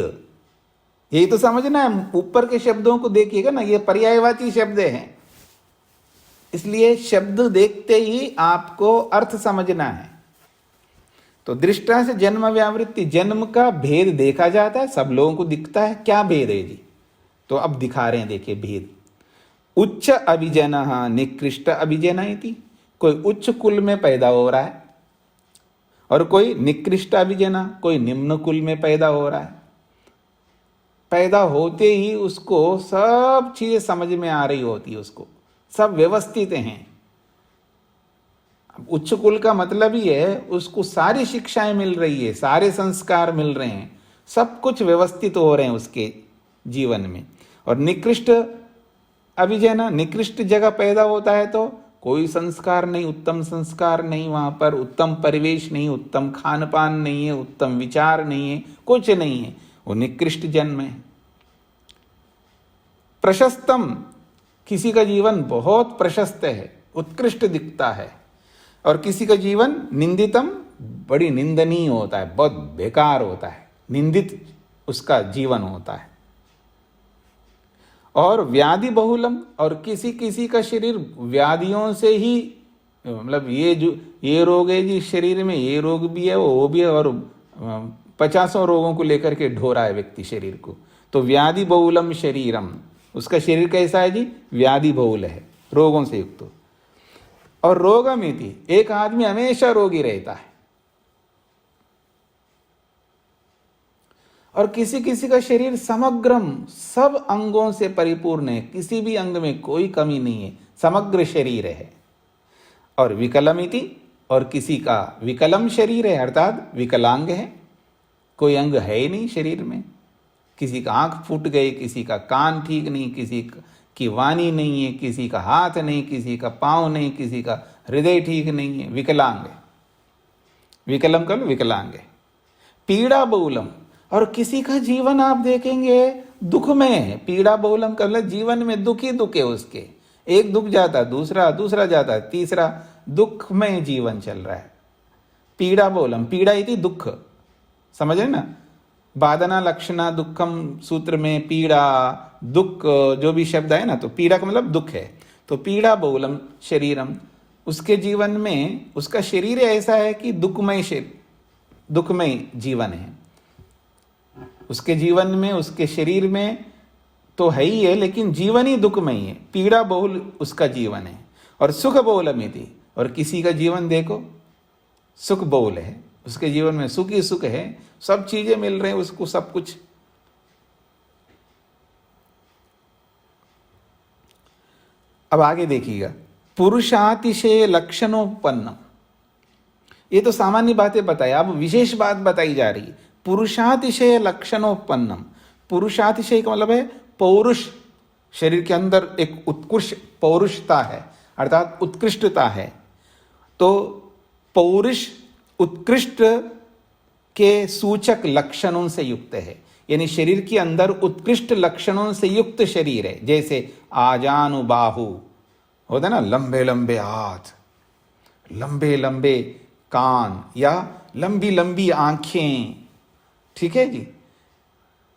यही तो समझना है। ऊपर के शब्दों को देखिएगा ना, ये पर्यायवाची शब्द हैं, इसलिए शब्द देखते ही आपको अर्थ समझना है। तो दृष्टा से जन्म व्यावृत्ति, जन्म का भेद देखा जाता है, सब लोगों को दिखता है। क्या भेद है जी, तो अब दिखा रहे हैं, देखिए भेद। उच्च अभिजन निकृष्ट अभिजन इति। कोई उच्च कुल में पैदा हो रहा है और कोई निकृष्ट अभिजना, कोई निम्न कुल में पैदा हो रहा है। पैदा होते ही उसको सब चीजें समझ में आ रही होती है, उसको सब व्यवस्थित हैं। उच्च कुल का मतलब ही है उसको सारी शिक्षाएं मिल रही है, सारे संस्कार मिल रहे हैं, सब कुछ व्यवस्थित हो रहे हैं उसके जीवन में। और निकृष्ट अभिजना, निकृष्ट जगह पैदा होता है तो कोई संस्कार नहीं, उत्तम संस्कार नहीं, वहां पर उत्तम परिवेश नहीं, उत्तम खान पान नहीं है, उत्तम विचार नहीं है, कुछ नहीं है, वो निकृष्ट जन्म है। प्रशस्तम, किसी का जीवन बहुत प्रशस्त है, उत्कृष्ट दिखता है, और किसी का जीवन निंदितम, बड़ी निंदनीय होता है, बहुत बेकार होता है, निंदित उसका जीवन होता है। और व्याधि बहुलम, और किसी किसी का शरीर व्याधियों से ही, मतलब ये रोग है जी शरीर में, ये रोग भी है, वो भी है, और 50 रोगों को लेकर के ढो रहा है व्यक्ति शरीर को। तो व्याधि बहुलम शरीरम, उसका शरीर कैसा है जी, व्याधि बहुल है, रोगों से युक्त। और रोगमिति, एक आदमी हमेशा रोगी रहता है। और किसी किसी का शरीर समग्रम, सब अंगों से परिपूर्ण है, किसी भी अंग में कोई कमी नहीं है, समग्र शरीर है। और विकलमिति, और किसी का विकलम शरीर है, अर्थात विकलांग है, कोई अंग है ही नहीं शरीर में। किसी का आंख फूट गई, किसी का कान ठीक नहीं, की वाणी नहीं है, किसी का हाथ नहीं, किसी का पाँव नहीं, किसी का हृदय ठीक नहीं है, विकलांग है। विकलम कल विकलांग है। पीड़ा बहुलम, और किसी का जीवन आप देखेंगे दुख में है। पीड़ा बहुलम कर जीवन में दुख ही दुख है उसके, एक दुख जाता दूसरा, दूसरा जाता तीसरा, दुख में जीवन चल रहा है। पीड़ा बहुलम, पीड़ा इति दुख, समझे ना। बाधना लक्षणा दुखम सूत्र में पीड़ा दुख जो भी शब्द है ना, तो पीड़ा का मतलब दुख है। तो पीड़ा बहुलम शरीरम, उसके जीवन में उसका शरीर ऐसा है कि दुखमय जीवन है। उसके जीवन में, उसके शरीर में तो है ही है, लेकिन जीवन ही दुखमय है। पीड़ा बहुल उसका जीवन है। और सुख बहुलमिति, और किसी का जीवन देखो सुख बहुल है, उसके जीवन में सुख ही सुख है, सब चीजें मिल रहे हैं उसको, सब कुछ। अब आगे देखिएगा, पुरुषातिशय लक्षणोपन्नम, ये तो सामान्य बातें बताई, अब विशेष बात बताई जा रही है। पुरुषातिशय लक्षणोपन्नम, पुरुषातिशय का मतलब है पौरुष, शरीर के अंदर एक उत्कृष्ट पौरुषता है, अर्थात उत्कृष्टता है। तो पौरुष उत्कृष्ट के सूचक लक्षणों से युक्त है, यानी शरीर के अंदर उत्कृष्ट लक्षणों से युक्त शरीर है। जैसे आजानुबाहु होता है ना, लंबे लंबे हाथ, लंबे लंबे कान, या लंबी लंबी आंखें, ठीक है जी,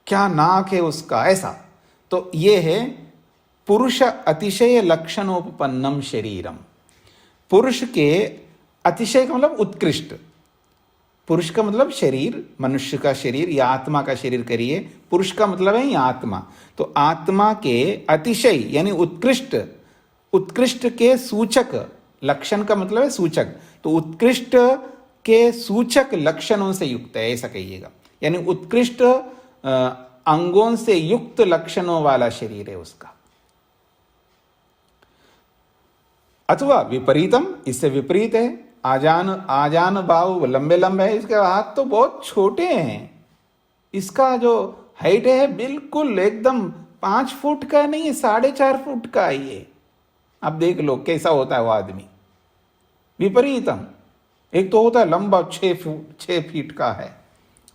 क्या नाक है उसका, ऐसा। तो ये है पुरुष अतिशय लक्षणोपन्नम शरीरम। पुरुष के अतिशय का मतलब उत्कृष्ट, पुरुष का मतलब शरीर, मनुष्य का शरीर या आत्मा का शरीर करिए, पुरुष का मतलब है ये आत्मा। तो आत्मा के अतिशय यानी उत्कृष्ट, उत्कृष्ट के सूचक, लक्षण का मतलब है सूचक, तो उत्कृष्ट के सूचक लक्षणों से युक्त है, ऐसा कहिएगा। यानी उत्कृष्ट अंगों से युक्त लक्षणों वाला शरीर है उसका। अथवा विपरीतम, इससे विपरीत है, आजान बाहु लंबे लंबे है, इसके हाथ तो बहुत छोटे हैं, इसका जो हाइट है बिल्कुल एकदम 5 फुट का नहीं है, 4.5 फुट का है ये। अब देख लो कैसा होता है वो आदमी। विपरीतम, एक तो होता है लंबा 6 फीट का है,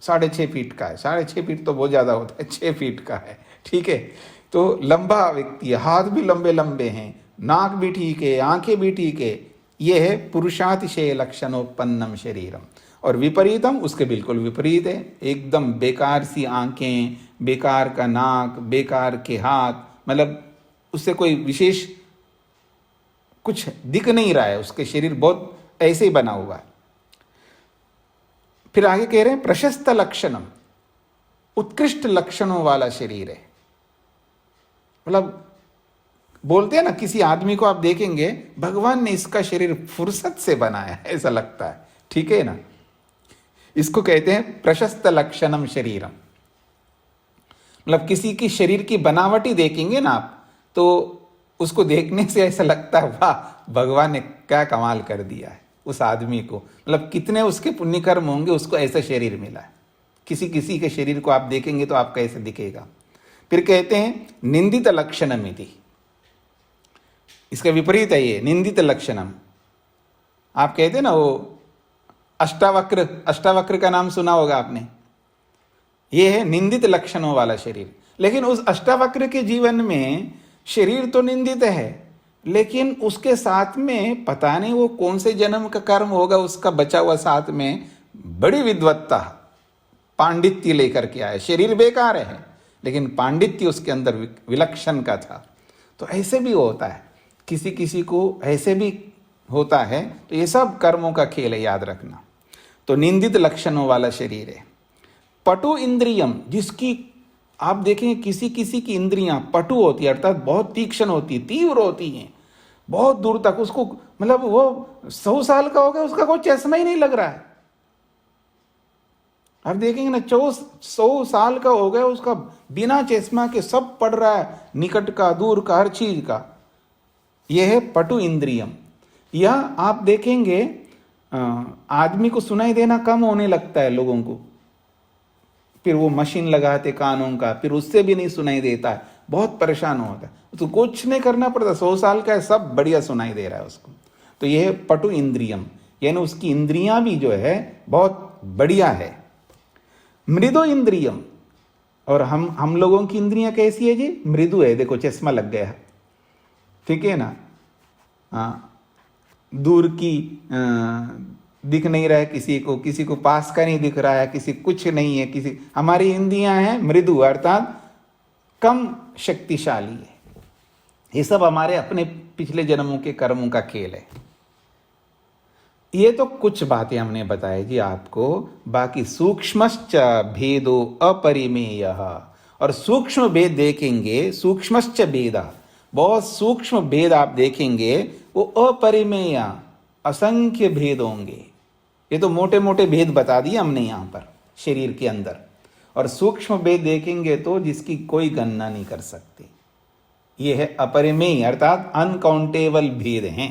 6.5 फीट का है, 6.5 फीट तो बहुत ज्यादा होता है, 6 फीट का है, ठीक है। तो लंबा व्यक्ति है, हाथ भी लंबे लंबे हैं, नाक भी ठीक है, आंखें भी ठीक है, यह है पुरुषातिशय लक्षणोपन्नम शरीरम। और विपरीतम उसके बिल्कुल विपरीत है, एकदम बेकार सी आंखें, बेकार का नाक, बेकार के हाथ, मतलब उससे कोई विशेष कुछ दिख नहीं रहा है, उसके शरीर बहुत ऐसे ही बना हुआ है। फिर आगे कह रहे हैं प्रशस्त लक्षणम, उत्कृष्ट लक्षणों वाला शरीर है। मतलब बोलते हैं ना, किसी आदमी को आप देखेंगे भगवान ने इसका शरीर फुर्सत से बनाया है, ऐसा लगता है, ठीक है ना। इसको कहते हैं प्रशस्त लक्षणम शरीरम। मतलब किसी की शरीर की बनावट ही देखेंगे ना आप, तो उसको देखने से ऐसा लगता है वाह भगवान ने क्या कमाल कर दिया है उस आदमी को, मतलब कितने उसके पुण्य कर्म होंगे, उसको ऐसा शरीर मिला है। किसी किसी के शरीर को आप देखेंगे तो आपका ऐसे दिखेगा। फिर कहते हैं निंदित लक्षणम इति, इसका विपरीत है ये निंदित लक्षणम। आप कहते हैं ना वो अष्टावक्र, अष्टावक्र का नाम सुना होगा आपने, ये है निंदित लक्षणों वाला शरीर। लेकिन उस अष्टावक्र के जीवन में शरीर तो निंदित है, लेकिन उसके साथ में पता नहीं वो कौन से जन्म का कर्म होगा उसका बचा हुआ, साथ में बड़ी विद्वत्ता पांडित्य लेकर के आया। शरीर बेकार है लेकिन पांडित्य उसके अंदर विलक्षण का था। तो ऐसे भी होता है, किसी किसी को ऐसे भी होता है। तो ये सब कर्मों का खेल है, याद रखना। तो निंदित लक्षणों वाला शरीर है। पटु इंद्रियम, जिसकी आप देखेंगे किसी किसी की इंद्रियां पटु होती है, अर्थात बहुत तीक्ष्ण होती, तीव्र होती हैं, बहुत दूर तक उसको, मतलब वो 100 साल का हो गया उसका कोई चश्मा ही नहीं लग रहा है। आप देखेंगे ना 100 साल का हो गया उसका बिना चश्मा के सब पढ़ रहा है, निकट का दूर का हर चीज का। यह है पटु इंद्रियम। या आप देखेंगे आदमी को सुनाई देना कम होने लगता है लोगों को, फिर वो मशीन लगाते कानों का, फिर उससे भी नहीं सुनाई देता है, बहुत परेशान होता है, तो कुछ नहीं करना पड़ता, 100 साल का है, सब बढ़िया सुनाई दे रहा है उसको। तो यह है पटु इंद्रियम, यानी उसकी इंद्रियां भी जो है बहुत बढ़िया है। मृदु इंद्रियम, और हम लोगों की इंद्रियां कैसी है जी? मृदु है। देखो चश्मा लग गया, ठीक है ना, हाँ, दूर की दिख नहीं रहा है किसी को पास का नहीं दिख रहा है, किसी कुछ नहीं है, किसी, हमारी इंद्रियां हैं मृदु अर्थात कम शक्तिशाली है। ये सब हमारे अपने पिछले जन्मों के कर्मों का खेल है। ये तो कुछ बातें हमने बताई जी आपको, बाकी सूक्ष्मश्च भेदो अपरिमेय, और सूक्ष्म भेद देखेंगे, सूक्ष्मश्च भेदा, बहुत सूक्ष्म भेद आप देखेंगे, वो अपरिमेय, असंख्य भेद होंगे। ये तो मोटे मोटे भेद बता दिए हमने यहाँ पर शरीर के अंदर, और सूक्ष्म भेद देखेंगे तो जिसकी कोई गणना नहीं कर सकते। ये है अपरिमेय अर्थात अनकाउंटेबल भेद हैं,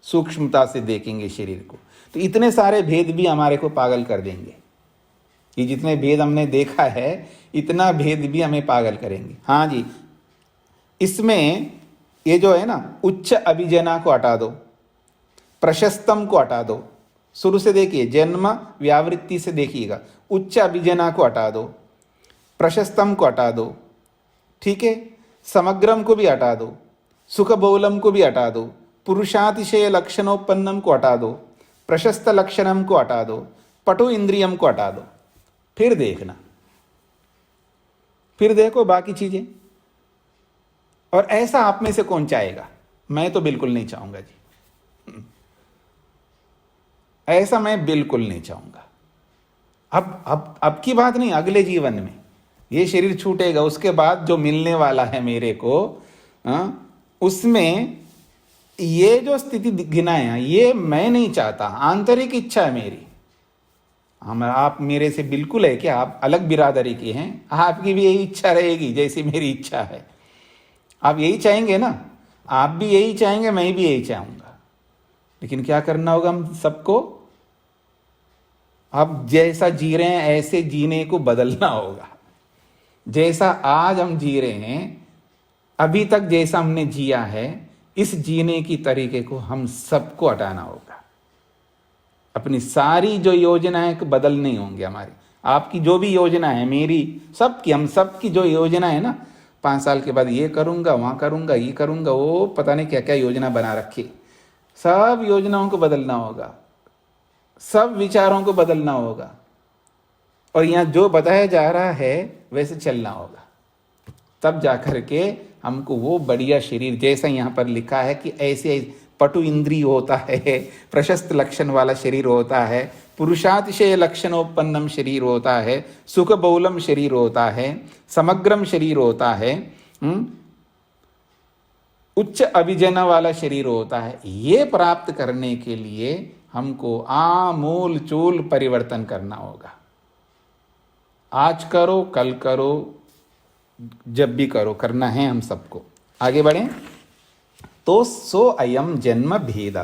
सूक्ष्मता से देखेंगे शरीर को। तो इतने सारे भेद भी हमारे को पागल कर देंगे। ये जितने भेद हमने देखा है, इतना भेद भी हमें पागल करेंगे। हाँ जी, इसमें ये जो है ना, उच्च अभिजना को हटा दो, प्रशस्तम को हटा दो। शुरू से देखिए, जन्म व्यावृत्ति से देखिएगा, उच्च अभिजना को हटा दो, प्रशस्तम को हटा दो, ठीक है, समग्रम को भी हटा दो, सुख बहुलम को भी हटा दो, पुरुषातिशय लक्षणोत्पन्नम को हटा दो, प्रशस्त लक्षणम को हटा दो, पटु इंद्रियम को हटा दो। फिर देखना, फिर देखो बाकी चीजें। और ऐसा आप में से कौन चाहेगा? मैं तो बिल्कुल नहीं चाहूंगा जी, ऐसा मैं बिल्कुल नहीं चाहूंगा। अब की बात नहीं, अगले जीवन में ये शरीर छूटेगा, उसके बाद जो मिलने वाला है मेरे को, उसमें ये जो स्थिति गिनाया, ये मैं नहीं चाहता, आंतरिक इच्छा है मेरी। हम आप मेरे से बिल्कुल है क्या? आप अलग बिरादरी के हैं, आपकी भी यही इच्छा रहेगी जैसी मेरी इच्छा है। आप यही चाहेंगे ना, आप भी यही चाहेंगे, मैं भी यही चाहूंगा। लेकिन क्या करना होगा हम सबको? अब जैसा जी रहे हैं ऐसे जीने को बदलना होगा। जैसा आज हम जी रहे हैं, अभी तक जैसा हमने जिया है, इस जीने की तरीके को हम सबको हटाना होगा। अपनी सारी जो योजनाएं बदलनी होंगी हमारी, आपकी जो भी योजना है, मेरी, सबकी, हम सबकी जो योजना है ना, 5 साल के बाद ये करूंगा, वहां करूंगा, ये करूंगा, वो पता नहीं क्या क्या योजना बना रखी, सब योजनाओं को बदलना होगा, सब विचारों को बदलना होगा, और यहां जो बताया जा रहा है वैसे चलना होगा। तब जाकर के हमको वो बढ़िया शरीर, जैसा यहाँ पर लिखा है कि ऐसे पटु इंद्रिय होता है, प्रशस्त लक्षण वाला शरीर होता है, पुरुषातिशय लक्षणोत्पन्नम शरीर होता है, सुख बहुलम शरीर होता है, समग्रम शरीर होता है, उच्च अभिजना वाला शरीर होता है। ये प्राप्त करने के लिए हमको आमूल चूल परिवर्तन करना होगा। आज करो, कल करो, जब भी करो, करना है हम सबको। आगे बढ़ें तो सो अयम जन्म भेद,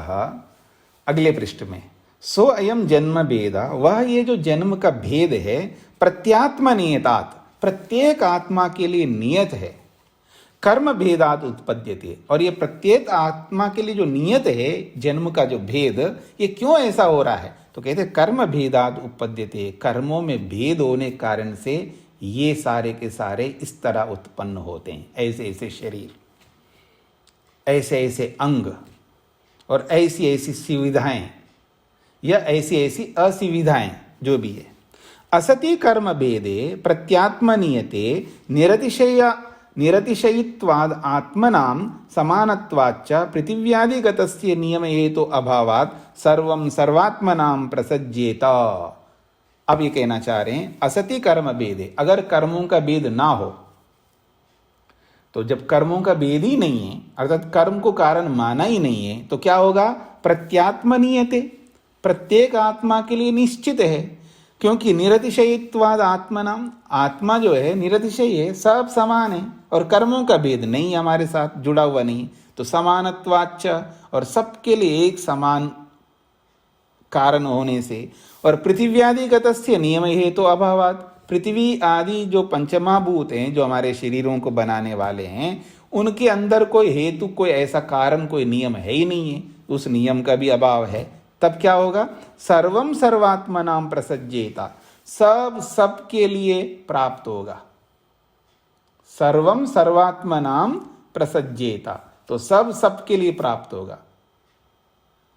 अगले पृष्ठ में, सो अयम जन्म भेद, वह ये जो जन्म का भेद है, प्रत्यात्म नियतात, प्रत्येक आत्मा के लिए नियत है, कर्म भेदात उत्पद्यते, और ये प्रत्येक आत्मा के लिए जो नियत है, जन्म का जो भेद, ये क्यों ऐसा हो रहा है? तो कहते कर्म भेदात उत्पद्यते, कर्मों में भेद होने कारण से ये सारे के सारे इस तरह उत्पन्न होते हैं, ऐसे ऐसे शरीर, ऐसे ऐसे अंग, और ऐसी ऐसी सुविधाएं या ऐसी ऐसी असुविधाएं जो भी है। असति कर्म भेदे प्रत्यात्मनीयते निरतिशयित्वाद आत्मनाम समानत्वाच्च पृथिव्यादिगतस्य नियम हेतु अभावात् सर्वं सर्वात्मनाम प्रसज्येत। अब ये कहना चाह रहे हैं, असति कर्म भेदे, अगर कर्मों का भेद ना हो, तो जब कर्मों का भेद ही नहीं है, अर्थात कर्म को कारण माना ही नहीं है, तो क्या होगा? प्रत्यात्मनीयते, प्रत्येक आत्मा के लिए निश्चित है, क्योंकि निरतिशयित्वाद आत्मनाम, आत्मा जो है निरतिशय है, सब समान है, और कर्मों का भेद नहीं हमारे साथ जुड़ा हुआ नहीं, तो समानत्वाच्च, और सबके लिए एक समान कारण होने से, और पृथिव्यादिगतस्य नियम हेतु अभावात्, पृथ्वी आदि जो पंचमहाभूत हैं, जो हमारे शरीरों को बनाने वाले हैं, उनके अंदर कोई हेतु, कोई ऐसा कारण, कोई नियम है ही नहीं है, उस नियम का भी अभाव है। तब क्या होगा? सर्वम सर्वात्मनाम प्रसज्जेता, सब सबके लिए प्राप्त होगा। सर्वम सर्वात्मनाम प्रसज्जेता, तो सब सबके लिए प्राप्त होगा।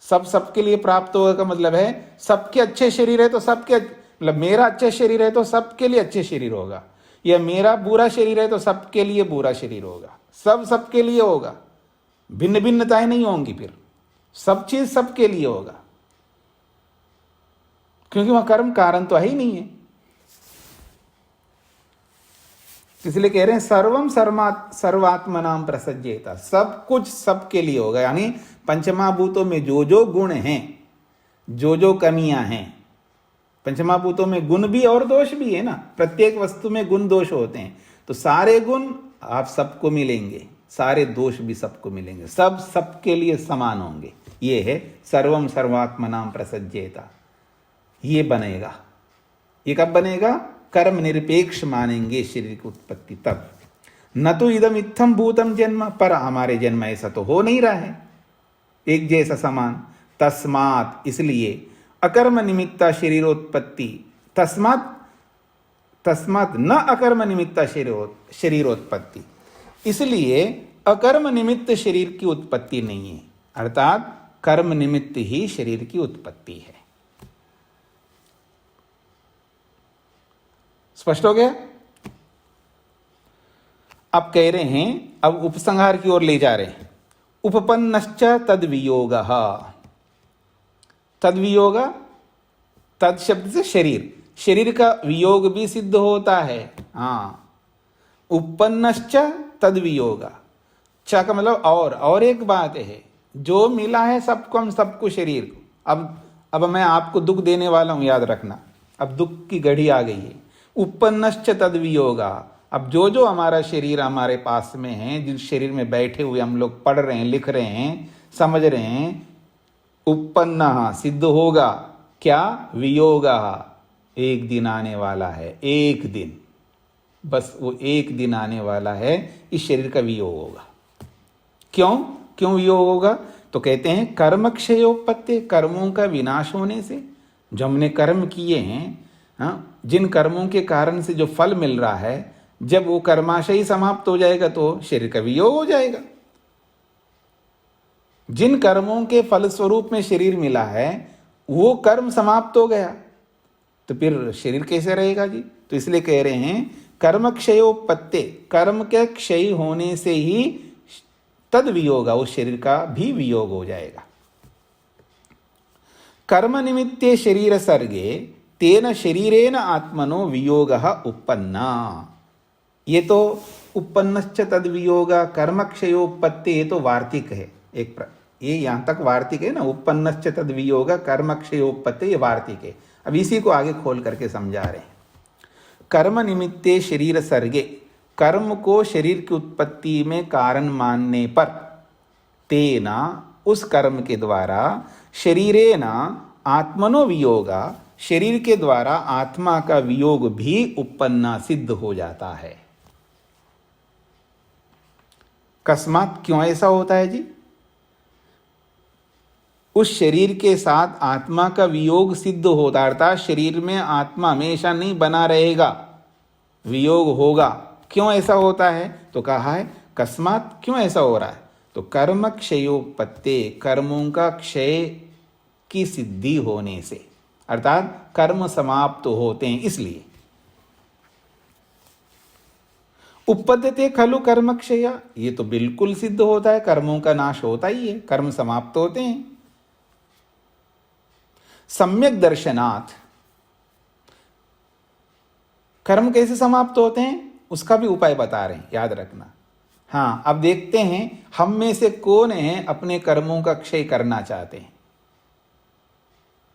सब सबके लिए प्राप्त होगा का मतलब है सबके अच्छे शरीर है तो सबके, मतलब मेरा अच्छा शरीर है तो सबके लिए अच्छे शरीर होगा, या मेरा बुरा शरीर है तो सबके लिए बुरा शरीर होगा। सब सबके लिए होगा, भिन्न भिन्नताएं नहीं होंगी, फिर सब चीज सबके लिए होगा, क्योंकि वह कर्म कारण तो है ही नहीं है। इसलिए कह रहे हैं सर्वम सर्वात्मनाम प्रसज्जेता, सब कुछ सबके लिए होगा। यानी पंचमहाभूतों में जो जो गुण हैं, जो जो कमियां हैं, पंचमहाभूतों में गुण भी और दोष भी है ना, प्रत्येक वस्तु में गुण दोष होते हैं, तो सारे गुण आप सबको मिलेंगे, सारे दोष भी सबको मिलेंगे, सब सबके लिए समान होंगे। ये है सर्वम सर्वात्मनाम प्रसज्जेता, ये बनेगा। ये कब बनेगा? कर्म निरपेक्ष मानेंगे शरीर की उत्पत्ति तब। न तो इदम इत्थम भूतम जन्म, पर हमारे जन्म ऐसा तो हो नहीं रहा है एक जैसा समान। तस्मात, इसलिए अकर्म निमित्ता शरीरोत्पत्ति, तस्मात न अकर्म निमित्ता शरीरोत्पत्ति, इसलिए अकर्म निमित्त शरीर की उत्पत्ति नहीं है, अर्थात कर्म निमित्त ही शरीर की उत्पत्ति है। स्पष्ट हो गया? अब कह रहे हैं, अब उपसंहार की ओर ले जा रहे हैं। उपपन्नश्च तद्वियोगः, तद्वियोग, तद शब्द से शरीर, शरीर का वियोग भी सिद्ध होता है। हाँ, उपपन्नश्च तद्वियोग, च का मतलब और एक बात है, जो मिला है सबको, हम सबको शरीर को। अब मैं आपको दुख देने वाला हूं, याद रखना, अब दुख की घड़ी आ गई है। उपपन्नश्च तद्वियोगा, अब जो जो हमारा शरीर हमारे पास में है, जिस शरीर में बैठे हुए हम लोग पढ़ रहे हैं, लिख रहे हैं, समझ रहे हैं, उपपन्न सिद्ध होगा क्या? वियोगा, एक दिन आने वाला है, एक दिन, बस वो एक दिन आने वाला है, इस शरीर का वियोग होगा। क्यों वियोग होगा? तो कहते हैं कर्म क्षयोपत्ति, कर्मों का विनाश होने से। जो हमने कर्म किए हैं, हाँ, जिन कर्मों के कारण से जो फल मिल रहा है, जब वो कर्माशय ही समाप्त हो जाएगा तो शरीर का वियोग हो जाएगा। जिन कर्मों के फल स्वरूप में शरीर मिला है, वो कर्म समाप्त हो गया तो फिर शरीर कैसे रहेगा जी? तो इसलिए कह रहे हैं कर्म क्षयोपत्ति, कर्म के क्षय होने से ही तद वियोग, उस शरीर का भी वियोग हो जाएगा। कर्म निमित्ते शरीर सर्गे तेन शरीरेण आत्मनो वियोगः उपपन्ना। ये तो उपपन्नश्च तद वियोग, कर्म क्षयोपत्ति, ये तो वार्तिक है, ये यहां तक वार्तिक है ना, उपपन्नश्च तद वियोग कर्म क्षयोपत्ति, ये वार्तिक है। अब इसी को आगे खोल करके समझा रहे हैं। कर्म निमित्ते शरीर सर्गे, कर्म को शरीर की उत्पत्ति में कारण मानने पर, तेना, उस कर्म के द्वारा, शरीरेना आत्मनो वियोगा, शरीर के द्वारा आत्मा का वियोग भी उपपन्ना सिद्ध हो जाता है। कस्मात, क्यों ऐसा होता है जी? उस शरीर के साथ आत्मा का वियोग सिद्ध होता, अर्थात शरीर में आत्मा हमेशा नहीं बना रहेगा, वियोग होगा। क्यों ऐसा होता है? तो कहा है कस्मात, क्यों ऐसा हो रहा है? तो कर्म क्षयोपत्ति, कर्मों का क्षय की सिद्धि होने से, अर्थात कर्म समाप्त होते हैं इसलिए। उपपद्यते खलु कर्म क्षय, ये तो बिल्कुल सिद्ध होता है, कर्मों का नाश होता ही है, कर्म समाप्त होते हैं। सम्यक दर्शनात्, कर्म कैसे समाप्त होते हैं उसका भी उपाय बता रहे हैं, याद रखना। हाँ, अब देखते हैं हम में से कौन है अपने कर्मों का क्षय करना चाहते हैं।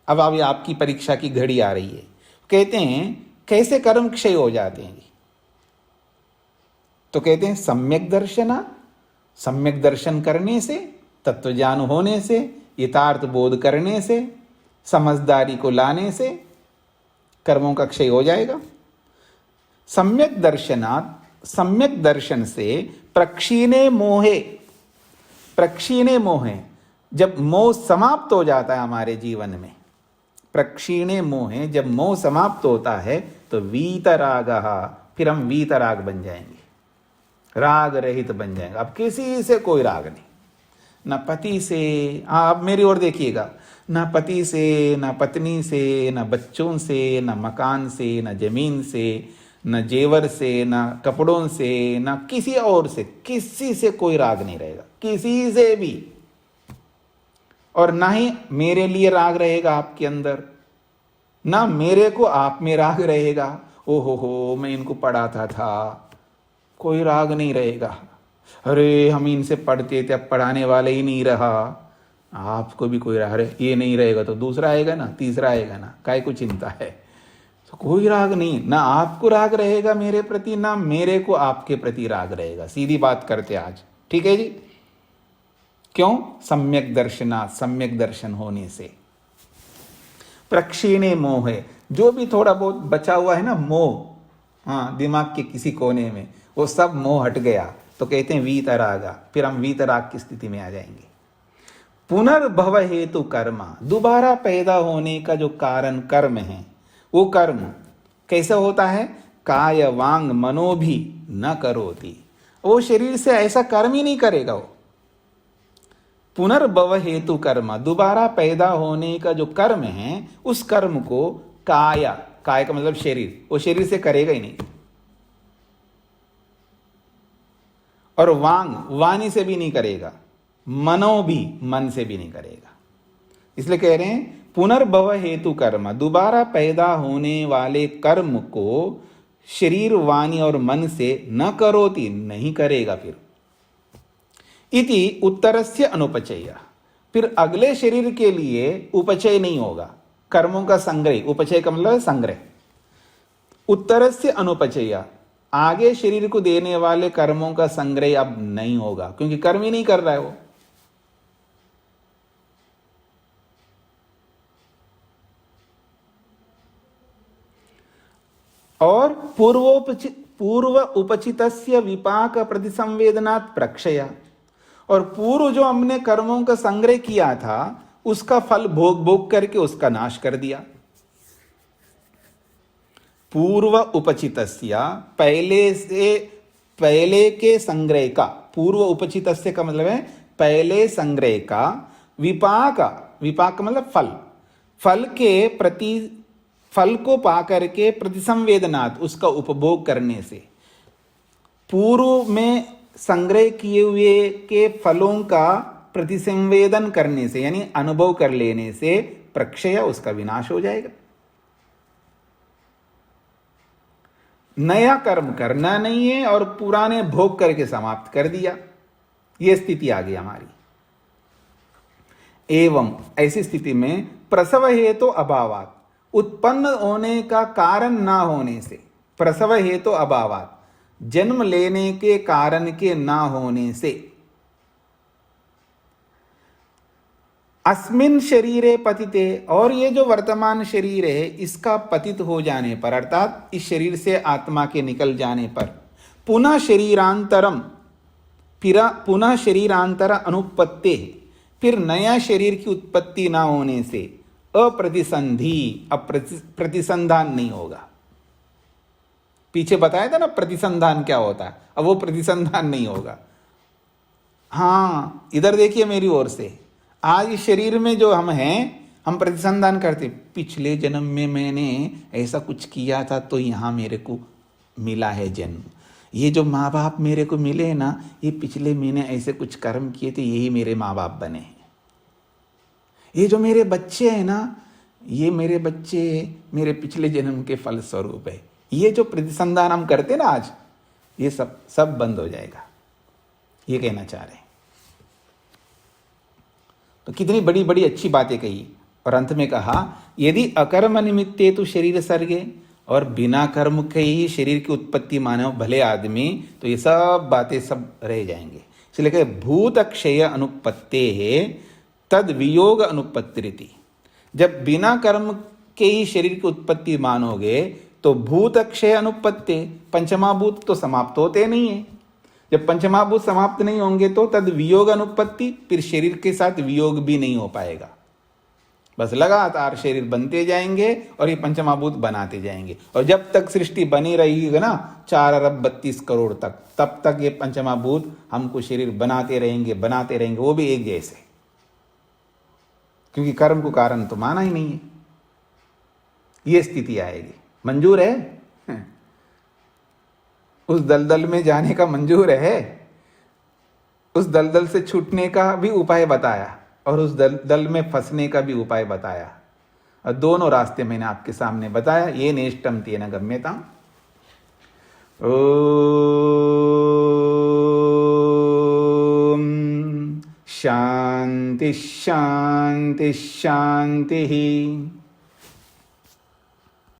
अब आपकी परीक्षा की घड़ी आ रही है, कहते हैं कैसे कर्म क्षय हो जाते हैं? तो कहते हैं सम्यक दर्शना, सम्यक दर्शन करने से, तत्वज्ञान होने से, यथार्थ बोध करने से, समझदारी को लाने से कर्मों का क्षय हो जाएगा। सम्यक दर्शनात्, सम्यक दर्शन से प्रक्षीणे मोहे, प्रक्षीणे मोहे, जब मोह समाप्त हो जाता है हमारे जीवन में, प्रक्षीणे मोहे, जब मोह समाप्त होता है तो वीतरागः, फिर हम वीतराग बन जाएंगे, राग रहित बन जाएंगे। अब किसी से कोई राग नहीं, न पति से, आप मेरी ओर देखिएगा, न पति से, न पत्नी से, न बच्चों से, न मकान से, न जमीन से, न जेवर से, न कपड़ों से, न किसी और से, किसी से कोई राग नहीं रहेगा, किसी से भी। और ना ही मेरे लिए राग रहेगा आपके अंदर, ना मेरे को आप में राग रहेगा, हो मैं इनको पढ़ाता था, कोई राग नहीं रहेगा। अरे हम इनसे पढ़ते थे, अब पढ़ाने वाले ही नहीं रहा, आपको भी कोई राग रहे, ये नहीं रहेगा तो दूसरा आएगा ना, तीसरा आएगा ना, काय को चिंता है। तो कोई राग नहीं, ना आपको राग रहेगा मेरे प्रति, ना मेरे को आपके प्रति राग रहेगा। सीधी बात करते आज, ठीक है जी। क्यों? सम्यक दर्शना, सम्यक दर्शन होने से। प्रक्षीणे मोह है, जो भी थोड़ा बहुत बचा हुआ है ना मोह, हाँ, दिमाग के किसी कोने में, वो सब मोह हट गया तो कहते हैं वीतरागा, फिर हम वीतराग की स्थिति में आ जाएंगे। पुनर्भव हेतु कर्म, दोबारा पैदा होने का जो कारण कर्म है, वो कर्म कैसे होता है? काय वांग मनो भी न करोति, वो शरीर से ऐसा कर्म ही नहीं करेगा। वो पुनर्भव हेतु कर्म, दोबारा पैदा होने का जो कर्म है, उस कर्म को काय, काय का मतलब शरीर, वो शरीर से करेगा ही नहीं। और वांग, वाणी से भी नहीं करेगा, मनो भी, मन से भी नहीं करेगा। इसलिए कह रहे हैं पुनर्भव हेतु कर्म, दोबारा पैदा होने वाले कर्म को शरीर, वाणी और मन से न करोति, नहीं करेगा। फिर इति उत्तरस्य अनुपचय, फिर अगले शरीर के लिए उपचय नहीं होगा, कर्मों का संग्रह, उपचय का मतलब संग्रह। उत्तरस्य अनुपचय, आगे शरीर को देने वाले कर्मों का संग्रह अब नहीं होगा, क्योंकि कर्म ही नहीं कर रहा है वो। और पूर्व उपचितस्य विपाक प्रतिसंवेदनात् प्रक्षया, और पूर्व जो हमने कर्मों का संग्रह किया था उसका फल भोग भोग करके उसका नाश कर दिया। पूर्व उपचितस्य, पहले से, पहले के संग्रह का, पूर्व उपचितस्य का मतलब है पहले संग्रह का, विपाक, विपाक मतलब फल, फल के प्रति, फल को पाकर के प्रतिसंवेदनात्, उसका उपभोग करने से, पूर्व में संग्रह किए हुए के फलों का प्रतिसंवेदन करने से, यानी अनुभव कर लेने से, प्रक्षय, उसका विनाश हो जाएगा। नया कर्म करना नहीं है और पुराने भोग करके समाप्त कर दिया, यह स्थिति आ गई हमारी। एवं ऐसी स्थिति में प्रसव हेतु अभावात्, उत्पन्न होने का कारण ना होने से, प्रसव हेतु अभावात्, जन्म लेने के कारण के ना होने से, अस्मिन शरीरे पतिते, और ये जो वर्तमान शरीर है इसका पतित हो जाने पर, अर्थात इस शरीर से आत्मा के निकल जाने पर, पुनः शरीरांतरम, पुनः शरीरांतर अनुपत्ति, फिर नया शरीर की उत्पत्ति ना होने से, अप्रतिसंधि, अब प्रतिसंधान नहीं होगा। पीछे बताया था ना प्रतिसंधान क्या होता है, अब वो प्रतिसंधान नहीं होगा। हाँ, इधर देखिए मेरी ओर से, आज इस शरीर में जो हम हैं, हम प्रतिसंधान करते, पिछले जन्म में मैंने ऐसा कुछ किया था तो यहाँ मेरे को मिला है जन्म, ये जो माँ बाप मेरे को मिले हैं ना, ये पिछले मैंने ऐसे कुछ कर्म किए थे, यही मेरे माँ बाप बने हैं। ये जो मेरे बच्चे हैं ना, ये मेरे बच्चे मेरे पिछले जन्म के फल स्वरूप है। ये जो प्रतिसंधान हम करते ना आज, ये सब बंद हो जाएगा, ये कहना चाह रहे हैं। तो कितनी बड़ी बड़ी अच्छी बातें कही, और अंत में कहा यदि अकर्म निमित्ते तो शरीर सर्गे, और बिना कर्म के ही शरीर की उत्पत्ति मानव भले आदमी, तो ये सब बातें सब रह जाएंगे। इसलिए कहे भूत क्षय अनुपत्ते है तद वियोग अनुपत्ति, जब बिना कर्म के ही शरीर की उत्पत्ति मानोगे तो भूत क्षय अनुपत्ति, पंचमाभूत तो समाप्त होते नहीं है। जब पंचमाभूत समाप्त नहीं होंगे तो तद वियोग अनुपत्ति, फिर शरीर के साथ वियोग भी नहीं हो पाएगा। बस लगातार शरीर बनते जाएंगे और ये पंचमाभूत बनाते जाएंगे, और जब तक सृष्टि बनी रहेगी ना 4 अरब 32 करोड़ तक, तब तक ये पंचमाभूत हमको शरीर बनाते रहेंगे, वो भी एक जैसे, क्योंकि कर्म को कारण तो माना ही नहीं है। ये स्थिति आएगी। मंजूर है? उस दलदल में जाने का मंजूर है? उस दलदल से छूटने का भी उपाय बताया और उस दल में फंसने का भी उपाय बताया, और दोनों रास्ते मैंने आपके सामने बताया। ये नेष्टम तेन गम्यताम्। ओम शांति शांति शांति।